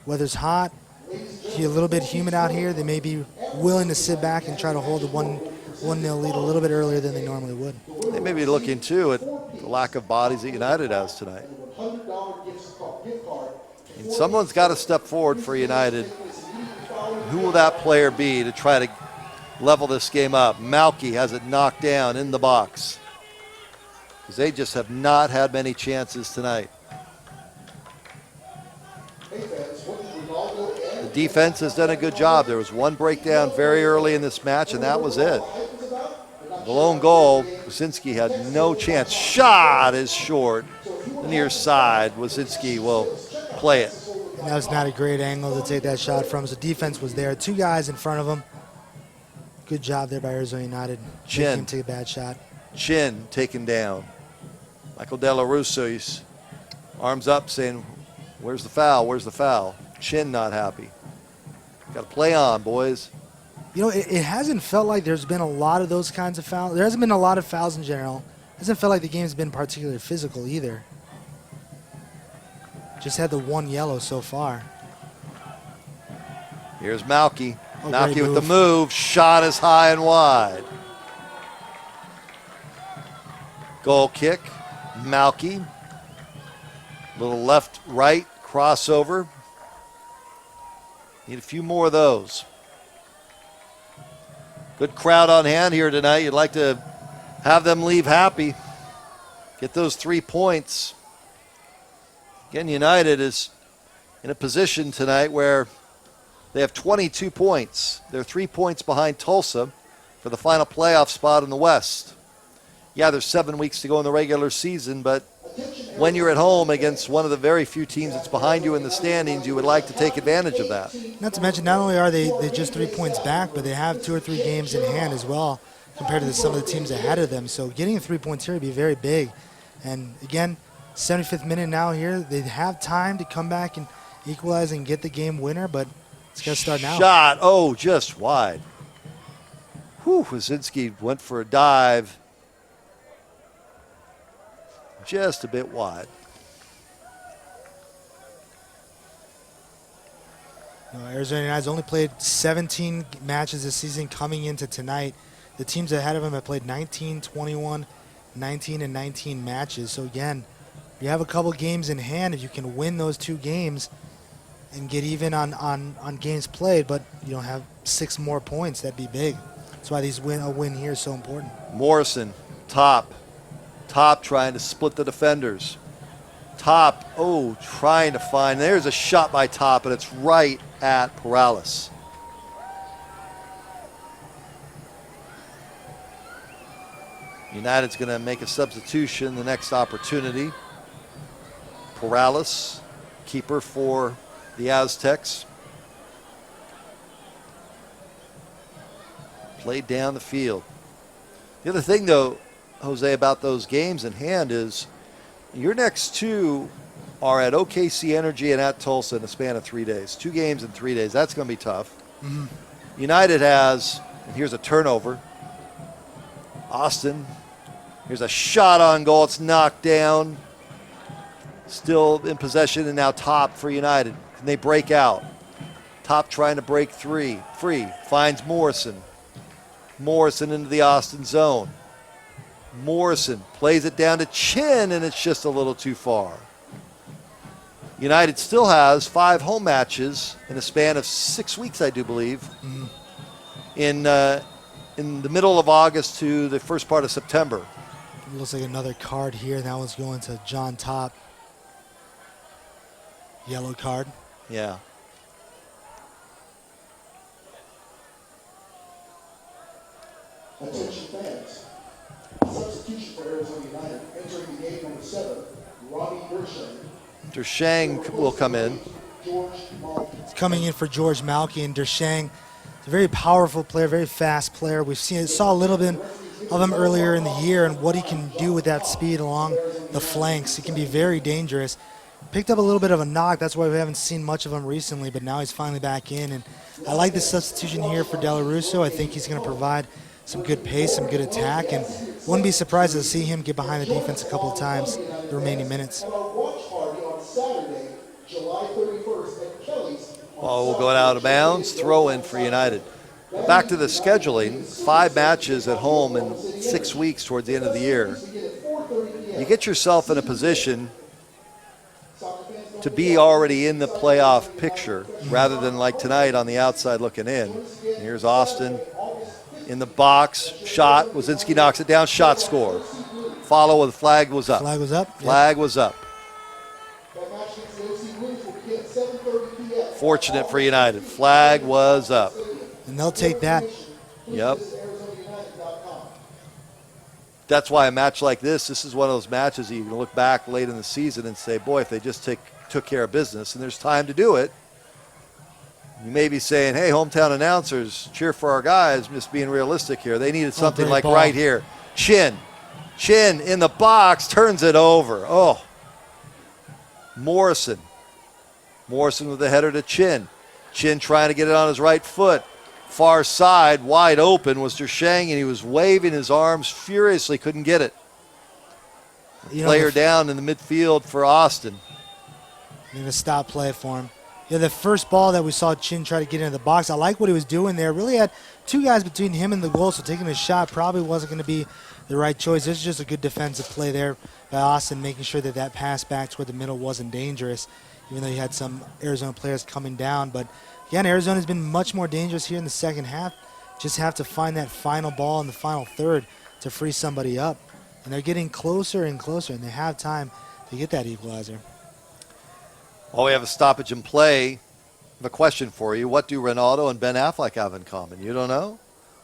weather's hot, a little bit humid out here, they may be willing to sit back and try to hold the 1-0 lead a little bit earlier than they normally would. They may be looking, too, at the lack of bodies that United has tonight. And someone's got to step forward for United. Who will that player be to try to level this game up? Malky has it knocked down in the box, because they just have not had many chances tonight. The defense has done a good job. There was one breakdown very early in this match, and that was it. The lone goal, Wasinski had no chance. Shot is short. The near side, Wasinski will play it. And that was not a great angle to take that shot from. So defense was there. Two guys in front of him. Good job there by Arizona United. Chin. Take a bad shot. Chin taken down. Michael De La Russo, he's arms up saying, where's the foul? Where's the foul? Chin not happy. Got to play on, boys. You know, it hasn't felt like there's been a lot of those kinds of fouls. There hasn't been a lot of fouls in general. It hasn't felt like the game's been particularly physical either. Just had the one yellow so far. Here's Malky. Oh, Malky with the move. Shot is high and wide. Goal kick. Malky. Little left-right crossover. Need a few more of those. Good crowd on hand here tonight. You'd like to have them leave happy. Get those 3 points. Again, United is in a position tonight where they have 22 points. They're 3 points behind Tulsa for the final playoff spot in the West. Yeah, there's 7 weeks to go in the regular season, but when you're at home against one of the very few teams that's behind you in the standings, you would like to take advantage of that. Not to mention, not only are they just 3 points back, but they have 2 or 3 games in hand as well compared to some of the teams ahead of them. So getting 3 points here would be very big. And again, 75th minute now here. They have time to come back and equalize and get the game winner, but it's got to start now. Shot, oh, just wide. Whew, Wasinski went for a dive. Just a bit wide. Arizona United's only played 17 matches this season coming into tonight. The teams ahead of them have played 19, 21, 19, and 19 matches. So again, you have a couple games in hand. If you can win those 2 games and get even on games played, but you don't have 6 more points, that'd be big. That's why a win here is so important. Morrison, top trying to split the defenders. Top, oh, trying to find. There's a shot by Top, and it's right at Perales. United's going to make a substitution the next opportunity. Perales, keeper for the Aztecs. Played down the field. The other thing, though, Jose, about those games in hand is your next two are at OKC Energy and at Tulsa in a span of 3 days. 2 games in 3 days. That's going to be tough. Mm-hmm. United has, and here's a turnover. Austin, here's a shot on goal. It's knocked down. Still in possession and now Top for United. Can they break out? Top trying to break free. Finds Morrison. Morrison into the Austin zone. Morrison plays it down to Chin, and it's just a little too far. United still has 5 home matches in a span of 6 weeks, I do believe, in the middle of August to the first part of September. It looks like another card here. That one's going to John Top. Yellow card. Yeah. Attention fans. Substitution for Arizona United. Entering the game, number 7, Robbie Dersheng. Dersheng will come in. It's coming in for George Malky, and Dersheng is a very powerful player, very fast player. Saw a little bit of him earlier in the year and what he can do with that speed along the flanks. He can be very dangerous. Picked up a little bit of a knock. That's why we haven't seen much of him recently, but now he's finally back in. And I like the substitution here for Del Russo. I think he's going to provide some good pace, some good attack, and wouldn't be surprised to see him get behind the defense a couple of times the remaining minutes. Ball will go out of bounds. Throw in for United. Back to the scheduling. 5 matches at home in 6 weeks towards the end of the year. You get yourself in a position to be already in the playoff picture rather than like tonight on the outside looking in. And here's Austin in the box. Shot. Wazinski knocks it down. Shot score. Follow with flag was up. Flag was up. Flag was up. Fortunate for United. Flag was up. And they'll take that. Yep. That's why a match like this is one of those matches that you can look back late in the season and say, boy, if they just took care of business, and there's time to do it. You may be saying, hey, hometown announcers, cheer for our guys. I'm just being realistic here. They needed something like right here. Chin in the box, turns it over. Oh. Morrison with the header to Chin. Chin trying to get it on his right foot. Far side, wide open was Dersheng, and he was waving his arms furiously, couldn't get it. Player down in the midfield for Austin. Going to stop play for him. Yeah, the first ball that we saw Chin try to get into the box, I like what he was doing there. Really had 2 guys between him and the goal, so taking a shot probably wasn't going to be the right choice. This is just a good defensive play there by Austin, making sure that that pass back toward the middle wasn't dangerous, even though you had some Arizona players coming down. But again, Arizona's been much more dangerous here in the second half. Just have to find that final ball in the final third to free somebody up. And they're getting closer and closer, and they have time to get that equalizer. Well, we have a stoppage in play. I have a question for you. What do Ronaldo and Ben Affleck have in common? You don't know?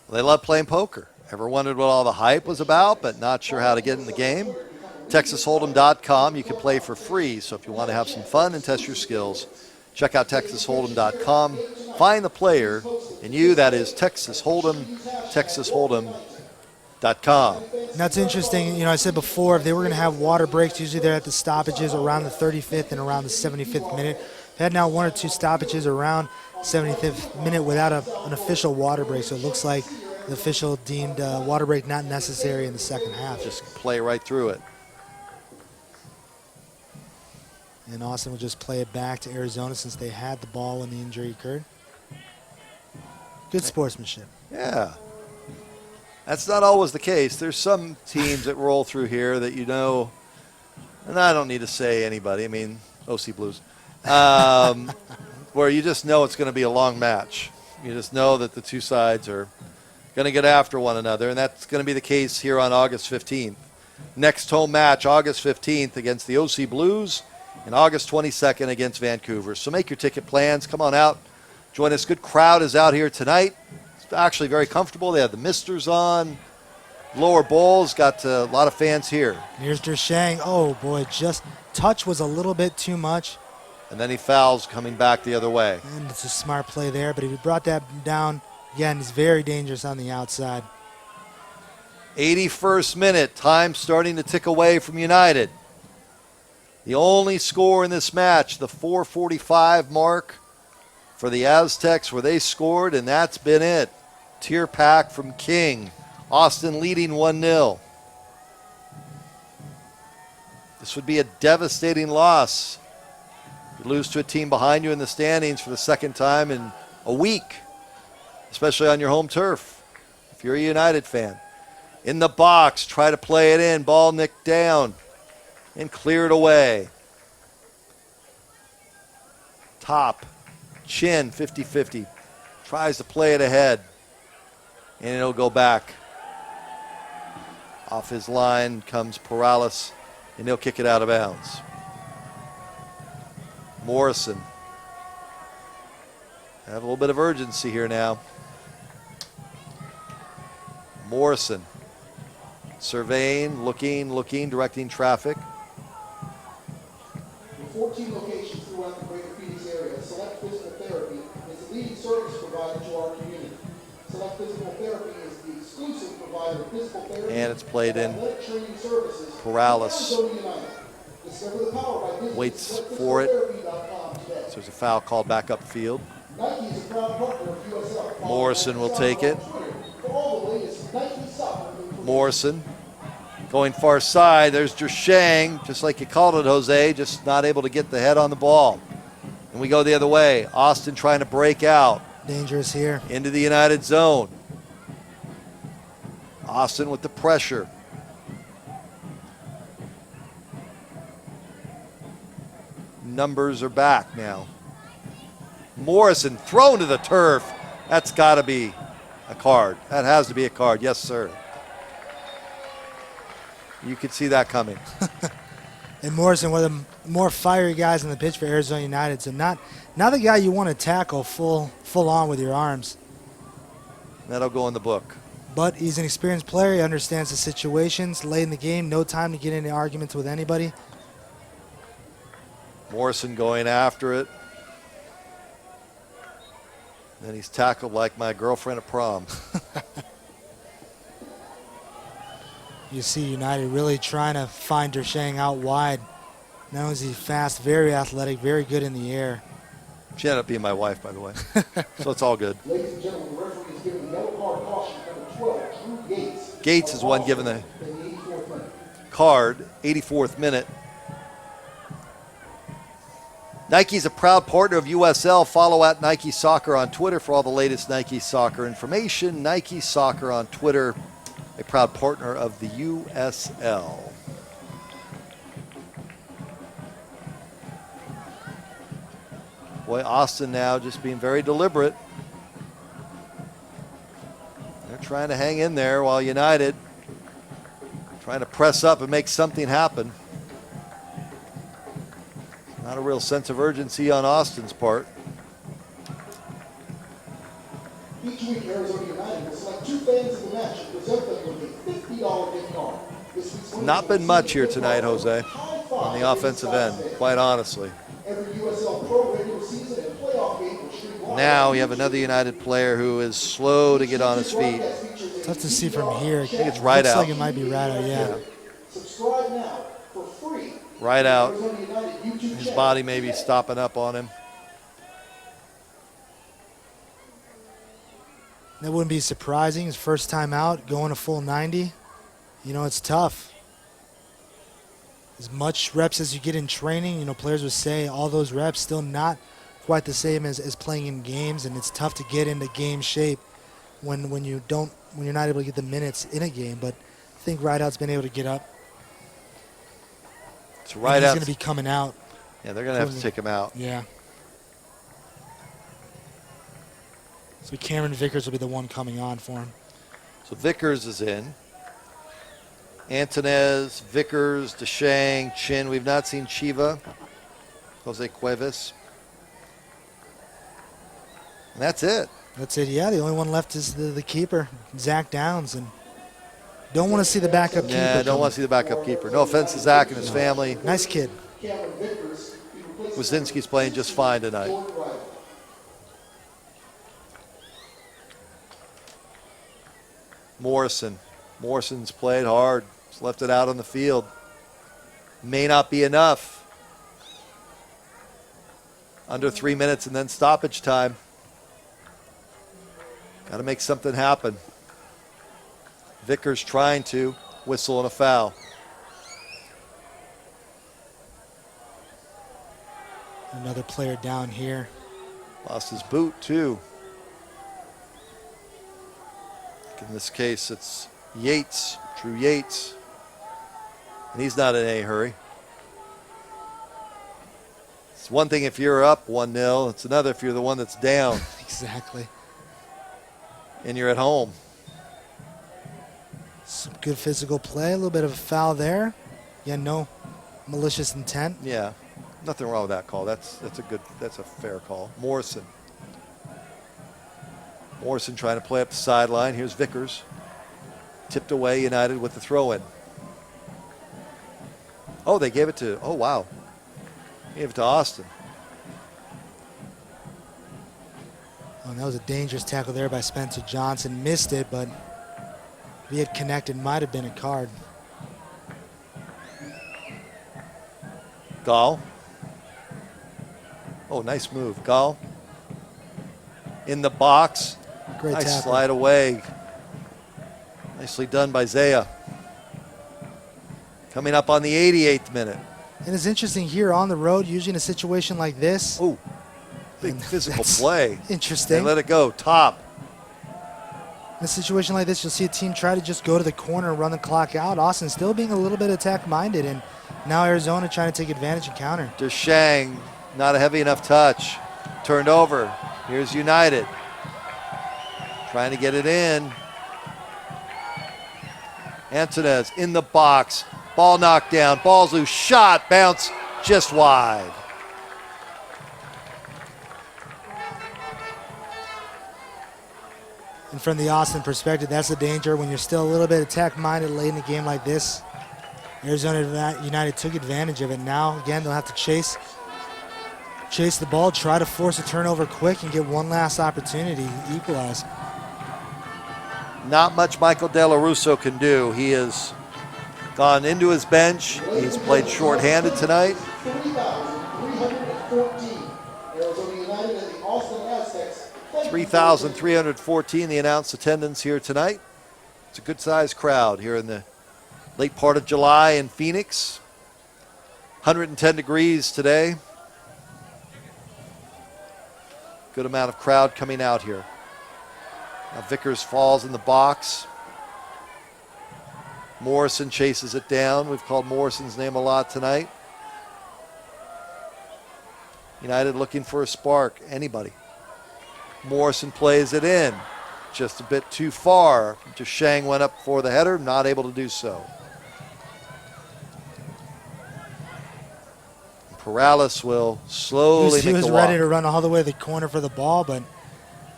Well, they love playing poker. Ever wondered what all the hype was about, but not sure how to get in the game? TexasHold'em.com. You can play for free. So if you want to have some fun and test your skills, check out TexasHold'em.com. Find the player in you. That is Texas Hold'em, TexasHold'em.com. And that's interesting. You know, I said before, if they were going to have water breaks, usually they're at the stoppages around the 35th and around the 75th minute. They had now 1 or 2 stoppages around 75th minute without an official water break. So it looks like the official deemed water break not necessary in the second half. Just play right through it. And Austin will just play it back to Arizona since they had the ball when the injury occurred. Good sportsmanship. Yeah. That's not always the case. There's some teams that roll through here that you know, and I don't need to say anybody. I mean, OC Blues, where you just know it's going to be a long match. You just know that the two sides are going to get after one another, and that's going to be the case here on August 15th. Next home match, August 15th against the OC Blues, and August 22nd against Vancouver. So make your ticket plans. Come on out. Join us. Good crowd is out here tonight. Actually very comfortable. They have the misters on. Lower bowls, got a lot of fans here. Here's Dersheng. Oh, boy, just touch was a little bit too much. And then he fouls coming back the other way. And it's a smart play there, but if he brought that down, again, he's very dangerous on the outside. 81st minute, time starting to tick away from United. The only score in this match, the 4:45 mark for the Aztecs where they scored, and that's been it. Tier pack from King. Austin leading 1-0. This would be a devastating loss. You lose to a team behind you in the standings for the second time in a week, especially on your home turf, if you're a United fan. In the box, try to play it in. Ball nicked down and cleared away. Top, Chin, 50-50. Tries to play it ahead, and it'll go back. Off his line comes Perales, and he'll kick it out of bounds. Morrison. Have a little bit of urgency here now. Morrison. Surveying, looking, directing traffic. In 14 locations throughout the greater Phoenix area, Select Physical Therapy is the leading service provider to our community. Select Physical Therapy is the exclusive provider of physical therapy And it's played in. athletic training services. Perales Discover the power by visiting waits for it. selectphysicaltherapy.com today. So there's a foul called back upfield. Nike is a proud partner of USL. Morrison will take it. For all the latest Nike soccer information. Morrison going far side. There's Dershang, just like you called it, Jose, just not able to get the head on the ball. And we go the other way. Austin trying to break out. Dangerous here. Into the United zone. Austin with the pressure. Numbers are back now. Morrison thrown to the turf. That's got to be a card. That has to be a card. Yes, sir. You could see that coming. And Morrison, one of the more fiery guys on the pitch for Arizona United. So not the guy you want to tackle full on with your arms. That'll go in the book. But he's an experienced player. He understands the situations. Late in the game, no time to get into arguments with anybody. Morrison going after it. Then he's tackled like my girlfriend at prom. You see United really trying to find Dershang out wide. Not only is he fast, very athletic, very good in the air. She ended up being my wife, by the way. So it's all good. Ladies and gentlemen, the referee is giving the yellow card caution number 12, Drew Gates. Gates is one given the In the 84th minute. card, 84th minute. Nike's a proud partner of USL. Follow at Nike Soccer on Twitter for all the latest Nike Soccer information. Nike Soccer on Twitter, a proud partner of the USL. Boy, Austin now just being very deliberate. They're trying to hang in there while United trying to press up and make something happen. Not a real sense of urgency on Austin's part. Each week, Arizona United will select two fans of the match and present them with a $50 gift card. This week's winner Not been will much receive here a gift tonight, card Jose, high five on the offensive end, against quite honestly. Every USL Pro regular season and playoff game will stream live. Now we have another United player who is slow to get on his feet. Tough to see from here. I think it's right out. Looks like it might be right out, yeah. Subscribe now for free. Right out. Arizona United YouTube His channel. body may be stopping up on him. That wouldn't be surprising. His first time out, going a full 90. You know, it's tough. As much reps as you get in training, you know, players would say all those reps still not quite the same as playing in games, and it's tough to get into game shape when you're not able to get the minutes in a game. But I think Rideout's been able to get up. It's And right he's out. going to be coming out. Yeah, they're going to have to take him out. Yeah. So Cameron Vickers will be the one coming on for him. So Vickers is in. Antonez, Vickers, Deshang, Chin. We've not seen Chiva. Jose Cuevas. And that's it. That's it, yeah. The only one left is the keeper, Zach Downs. And don't want to see the backup keeper. Yeah, don't want to see the backup keeper. No offense to Zach and his family. Nice kid. Wazinski's playing just fine tonight. Morrison's played hard. He's left it out on the field. May not be enough. Under 3 minutes and then stoppage time. Got to make something happen. Vickers trying to whistle and a foul. Another player down here. Lost his boot too. In this case, it's Yates, Drew Yates. And he's not in any hurry. It's one thing if you're up 1-0. It's another if you're the one that's down. Exactly. And you're at home. Some good physical play. A little bit of a foul there. Yeah, no malicious intent. Yeah, nothing wrong with that call. That's a fair call. Morrison trying to play up the sideline. Here's Vickers. Tipped away, United with the throw-in. Oh, they gave it to, oh, wow. Gave it to Austin. Oh, that was a dangerous tackle there by Spencer Johnson. Missed it, but if he had connected, might have been a card. Gall. Oh, nice move. Gall. In the box. Great nice tackle. slide away. Nicely done by Zaya. Coming up on the 88th minute. And it's interesting here on the road, usually in a situation like this. Oh, big physical play. Interesting. And let it go. Top. In a situation like this, you'll see a team try to just go to the corner and run the clock out. Austin still being a little bit attack-minded, and now Arizona trying to take advantage and counter. Deshang, not a heavy enough touch. Turned over. Here's United. Trying to get it in. Antonez in the box. Ball knocked down. Ball's loose. Shot. Bounce just wide. And from the Austin perspective, that's the danger when you're still a little bit attack-minded late in a game like this. Arizona United took advantage of it. Now, again, they'll have to chase the ball, try to force a turnover quick and get one last opportunity to equalize. Not much Michael De La Russo can do. He has gone into his bench. He's played shorthanded tonight. 3,314. Arizona United and the Austin Aztex. 3,314 the announced attendance here tonight. It's a good-sized crowd here in the late part of July in Phoenix. 110 degrees today. Good amount of crowd coming out here. Now Vickers falls in the box. Morrison chases it down. We've called Morrison's name a lot tonight. United looking for a spark. Anybody. Morrison plays it in. Just a bit too far. Deshang went up for the header, not able to do so. Perales will slowly make the walk. He was ready to run all the way to the corner for the ball, but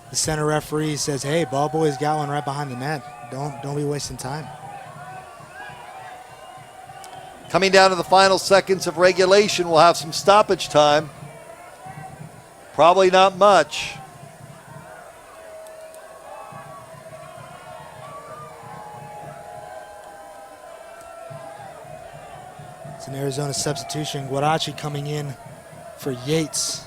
the center referee says, hey, ball boy's got one right behind the net. Don't be wasting time. Coming down to the final seconds of regulation, we'll have some stoppage time. Probably not much. It's an Arizona substitution. Guarachi coming in for Yates.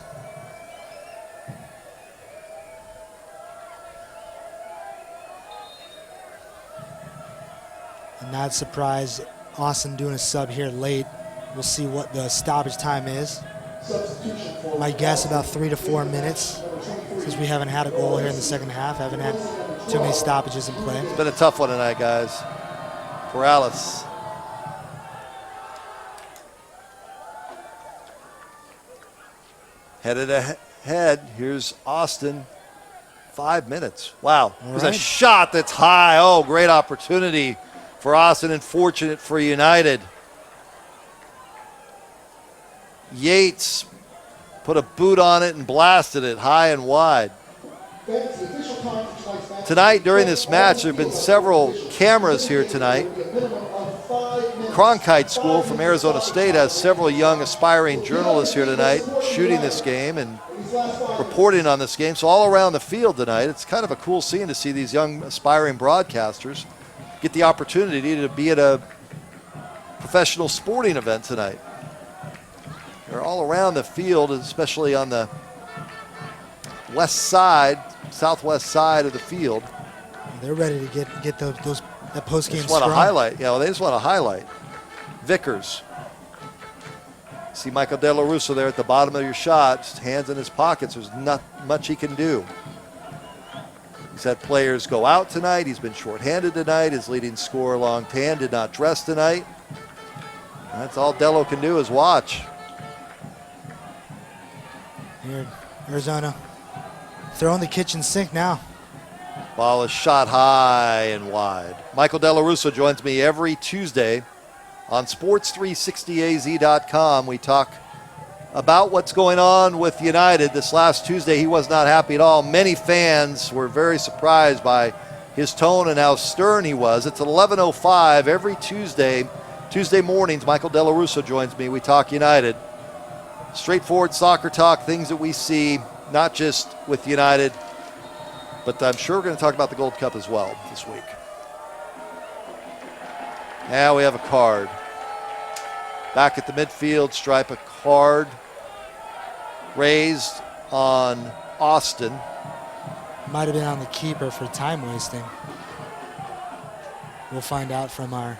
And not surprised, Austin doing a sub here late. We'll see what the stoppage time is. My guess about 3 to 4 minutes, since we haven't had a goal here in the second half. Haven't had too many stoppages in play. It's been a tough one tonight, guys. Perales. Headed ahead. Here's Austin. 5 minutes. Wow. There's a shot that's high. Oh, great opportunity for Austin and fortunate for United. Yates put a boot on it and blasted it high and wide. Tonight, during this match, there have been several cameras here tonight. Cronkite School from Arizona State has several young aspiring journalists here tonight shooting this game and reporting on this game. So all around the field tonight, it's kind of a cool scene to see these young aspiring broadcasters get the opportunity to be at a professional sporting event tonight. There all around the field, especially on the west side, southwest side of the field. They're ready to get that post-game They just want scrum. to highlight. They just want to highlight. Vickers. See Michael De La Russa there at the bottom of your shot, just hands in his pockets. There's not much he can do. He's had players go out tonight. He's been shorthanded tonight. His leading scorer, Long Tan, did not dress tonight. That's all Dello can do is watch. Here, Arizona throwing the kitchen sink now. Ball is shot high and wide. Michael De La Russa joins me every Tuesday on Sports360AZ.com. We talk about what's going on with United. This last Tuesday, he was not happy at all. Many fans were very surprised by his tone and how stern he was. It's at 11:05 every Tuesday mornings. Michael De La Russa joins me. We talk United. Straightforward soccer talk, things that we see, not just with United, but I'm sure we're going to talk about the Gold Cup as well this week. Now we have a card. Back at the midfield stripe, a card raised on Austin. Might have been on the keeper for time wasting. We'll find out from our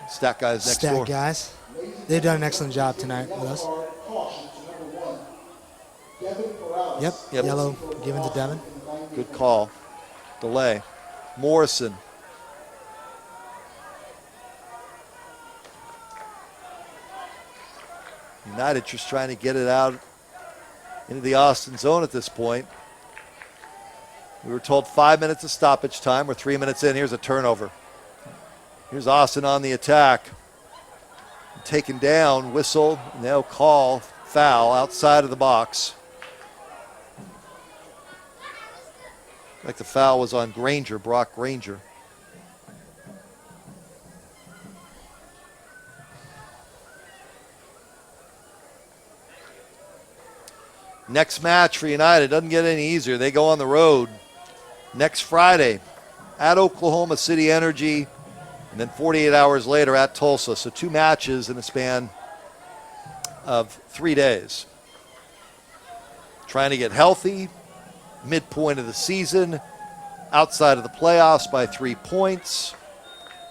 stat guys next door. Guys. They've done an excellent job tonight with us. Yep, yellow given to Devin. Good call. Delay. Morrison. United just trying to get it out into the Austin zone at this point. We were told 5 minutes of stoppage time. We're 3 minutes in. Here's a turnover. Here's Austin on the attack. Taken down, whistle, and they'll call foul outside of the box. Like the foul was on Granger, Brock Granger. Next match for United doesn't get any easier. They go on the road next Friday at Oklahoma City Energy, and then 48 hours later at Tulsa. So 2 matches in a span of 3 days. Trying to get healthy, midpoint of the season, outside of the playoffs by 3 points.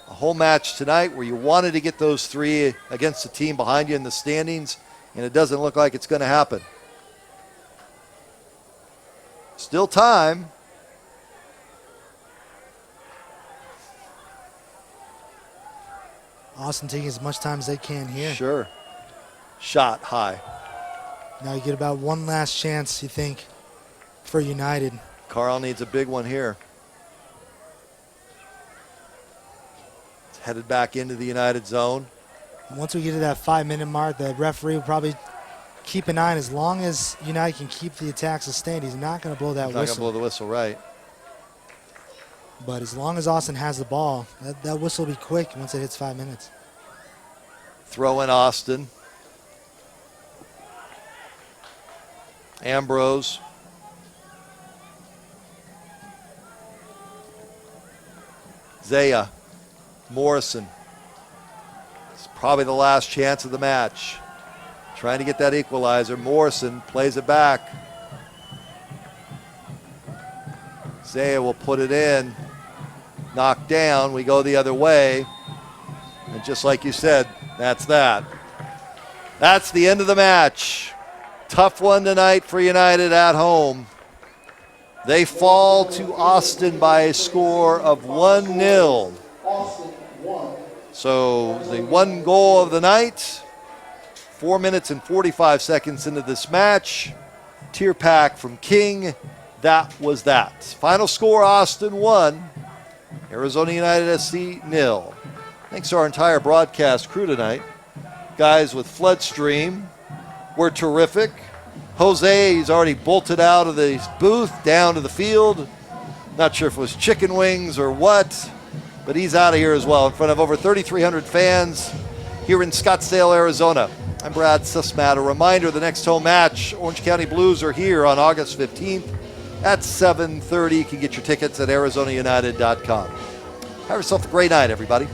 A whole match tonight where you wanted to get those 3 against the team behind you in the standings, and it doesn't look like it's going to happen. Still time. Austin taking as much time as they can here. Sure. Shot high. Now you get about one last chance, you think, for United. Carl needs a big one here. It's headed back into the United zone. Once we get to that 5-minute mark, the referee will probably keep an eye on. As long as United can keep the attack sustained, he's not going to blow that whistle. Not going to blow the whistle, right. But as long as Austin has the ball, that whistle will be quick once it hits 5 minutes. Throw in Austin. Ambrose. Zaya. Morrison. It's probably the last chance of the match. Trying to get that equalizer. Morrison plays it back. Zaya will put it in. Knocked down. We go the other way. And just like you said, that's that. That's the end of the match. Tough one tonight for United at home. They fall to Austin by a score of 1-0. So the one goal of the night. 4 minutes and 45 seconds into this match. Tear pack from King. That was that. Final score, Austin 1. Arizona United SC 0. Thanks to our entire broadcast crew tonight. Guys with Floodstream were terrific. Jose, he's already bolted out of the booth down to the field. Not sure if it was chicken wings or what, but he's out of here as well in front of over 3,300 fans here in Scottsdale, Arizona. I'm Brad Sussmat. A reminder, the next home match, Orange County Blues are here on August 15th at 7:30. You can get your tickets at ArizonaUnited.com. Have yourself a great night, everybody.